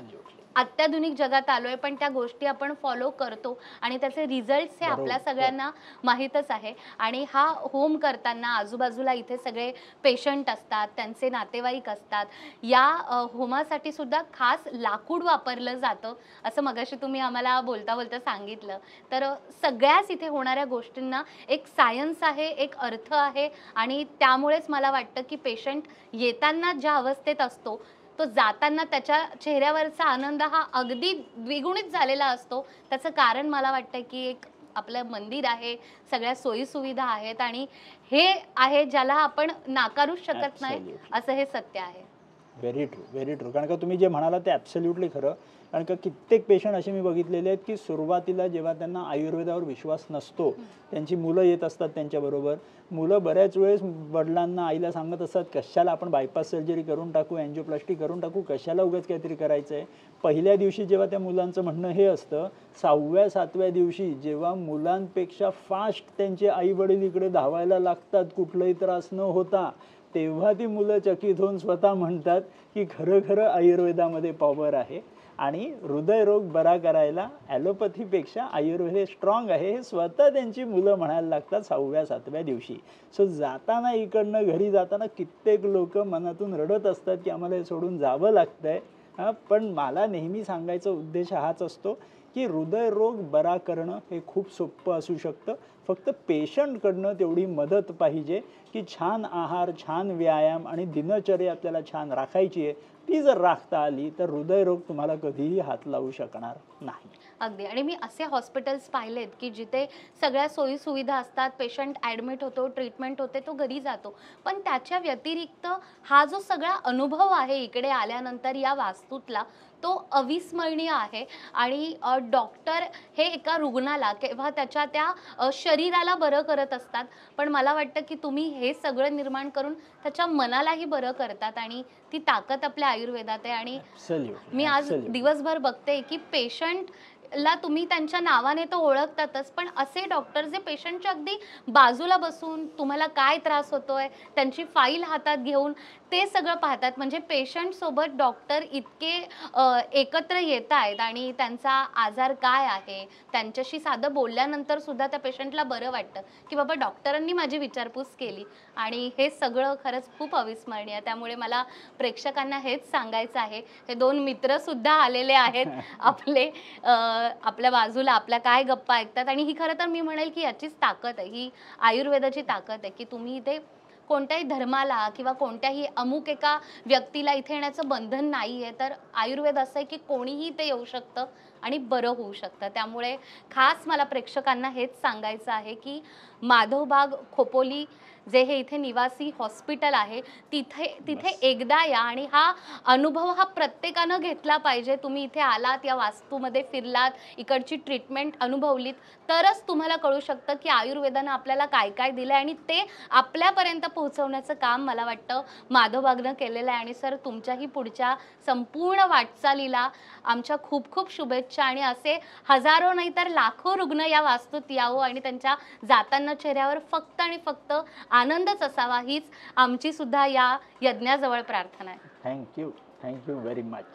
अत्याधुनिक जगात आलोय, पण त्या गोष्टी आपण फॉलो करतो आणि त्याचे रिझल्ट्स हे आपल्या बरोबर. सगळ्यांना माहीतच आहे. आणि हा होम करताना आजूबाजूला इथे सगळे पेशंट असतात, त्यांचे नातेवाईक असतात. या होमासाठी सुद्धा खास लाकूड वापरलं जातं, असं मगाशी तुम्ही आम्हाला बोलता बोलता सांगितलं. तर सगळ्याच इथे होणाऱ्या गोष्टींना एक सायन्स आहे, एक अर्थ आहे आणि त्यामुळेच मला वाटतं की पेशंट येताना ज्या अवस्थेत असतो, तो जाताना त्याच्या चेहऱ्यावरचा आनंद हा अगदी द्विगुणित झालेला असतो. त्याचं कारण मला वाटतं की एक आपलं मंदिर आहे, सगळ्या सोयीसुविधा आहेत आणि हे आहे ज्याला आपण नाकारूच शकत नाही, ॲब्सोल्युटली. असं हे सत्य आहे. Very true, very true. कारण का तुम्ही जे म्हणालात ते ॲब्सोल्युटली खरं. कारण का कित्येक पेशंट असे मी बघितलेले आहेत, की सुरुवातीला जेव्हा त्यांना आयुर्वेदावर विश्वास नसतो, त्यांची मुलं येत असतात त्यांच्याबरोबर. मुलं बऱ्याच वेळेस वडिलांना, आईला सांगत असतात, "कशाला आपण बायपास सर्जरी करून टाकू, अँजिओप्लास्टी करून टाकू, कशाला उगाच काहीतरी करायचं आहे." पहिल्या दिवशी जेव्हा त्या मुलांचं म्हणणं हे असतं, 6व्या-7व्या दिवशी जेव्हा मुलांपेक्षा फास्ट त्यांचे आई-वडील इकडे धावायला लागतात, कुठलाही त्रास न होता, तेव्हा ती मुलं चकित होऊन स्वतः म्हणतात, की खरं-खरं आयुर्वेदामध्ये पॉवर आहे आणि हृदयरोग बरा करायला ॲलोपॅथीपेक्षा आयुर्वेद हे स्ट्राँग आहे. हे स्वतः त्यांची मुलं म्हणायला लागतात 6व्या-7व्या दिवशी. सो जाताना इकडनं घरी जाताना कित्येक लोकं मनातून रडत असतात, की आम्हाला हे सोडून जावं लागतंय. पण मला नेहमी सांगायचा उद्देश हाच असतो, की हृदयरोग बरा करणं हे खूप सोपं असू शकतं. फक्त पेशंटकडनं तेवढी मदत पाहिजे, की छान आहार, छान व्यायाम आणि दिनचर्या आपल्याला छान राखायची आहे. ती जर राखता आली, तर हृदयरोग तुम्हाला कधीही हात लावू शकणार नाही. अगदी. आणि मी असे हॉस्पिटल्स पाहिलेत, की जिथे सगळ्या सोयी-सुविधा असतात, पेशंट ॲडमिट होतो, ट्रीटमेंट होते, तो घरी जातो. पण त्याच्या व्यतिरिक्त हा जो सगळा अनुभव आहे इकडे आल्यानंतर या वास्तूतला, तो अविस्मरणीय आहे. आणि डॉक्टर हे एका रुग्णाला किंवा त्याच्या त्या शरीराला बरं करत असतात. पण मला वाटतं, की तुम्ही हे सगळं निर्माण करून त्याच्या मनालाही बरं करतात आणि ती ताकद आपल्या आयुर्वेदात आहे. आणि ॲब्सोल्युटली, मी आज ॲब्सोल्युटली. दिवसभर बघते की पेशंटला तुम्ही त्यांच्या नावाने तर ओळखतातच, पण असे डॉक्टर जे पेशंटच्या अगदी बाजूला बसून तुम्हाला काय त्रास होतोय, त्यांची फाईल हातात घेऊन ते सगळं पाहतात. म्हणजे पेशंटसोबत डॉक्टर इतके एकत्र येत आहेत आणि त्यांचा आजार काय आहे, त्यांच्याशी साधं बोलल्यानंतर सुद्धा त्या पेशंटला बरं वाटतं, की बाबा डॉक्टरांनी माझी विचारपूस केली. आणि हे सगळं खरंच खूप अविस्मरणीय. त्यामुळे मला प्रेक्षकांना हेच सांगायचं आहे. हे 2 मित्रसुद्धा आलेले आहेत आपले, आपल्या बाजूला आपल्या काय गप्पा ऐकतात. आणि ही खरं तर मी म्हणेल, की याचीच ताकद आहे. ही आयुर्वेदाची ताकद आहे, की तुम्ही इथे कोणत्याही धर्माला किंवा कोणत्याही अमुक एका व्यक्तीला इथे येण्याचं बंधन नाही आहे. तर आयुर्वेद असं आहे, की कोणीही इथे येऊ शकतं आणि बरं होऊ शकतं. त्यामुळे खास मला प्रेक्षकांना हेच सांगायचं आहे, की माधवबाग खोपोली जे हे इथे निवासी हॉस्पिटल आहे, तिथे तिथे बस. एकदा या आणि हा अनुभव हा प्रत्येकानं घेतला पाहिजे. तुम्ही इथे आलात, या वास्तूमध्ये फिरलात, इकडची ट्रीटमेंट अनुभवलीत, तरच तुम्हाला कळू शकतं, की आयुर्वेदानं आपल्याला काय-काय दिलंय आणि ते आपल्यापर्यंत पोहोचवण्याचं काम मला वाटतं माधवबागनं केलेलं आहे. आणि सर, तुमच्याही पुढच्या संपूर्ण वाटचालीला आमच्या खूप-खूप शुभेच्छा. आणि असे हजारो नाही तर लाखो रुग्ण या वास्तूत यावो आणि त्यांच्या जाताना चेहऱ्यावर फक्त आणि फक्त आनंदच असावा, हीच आमची सुद्धा या यज्ञाजवळ प्रार्थना आहे. Thank you. Thank you very much.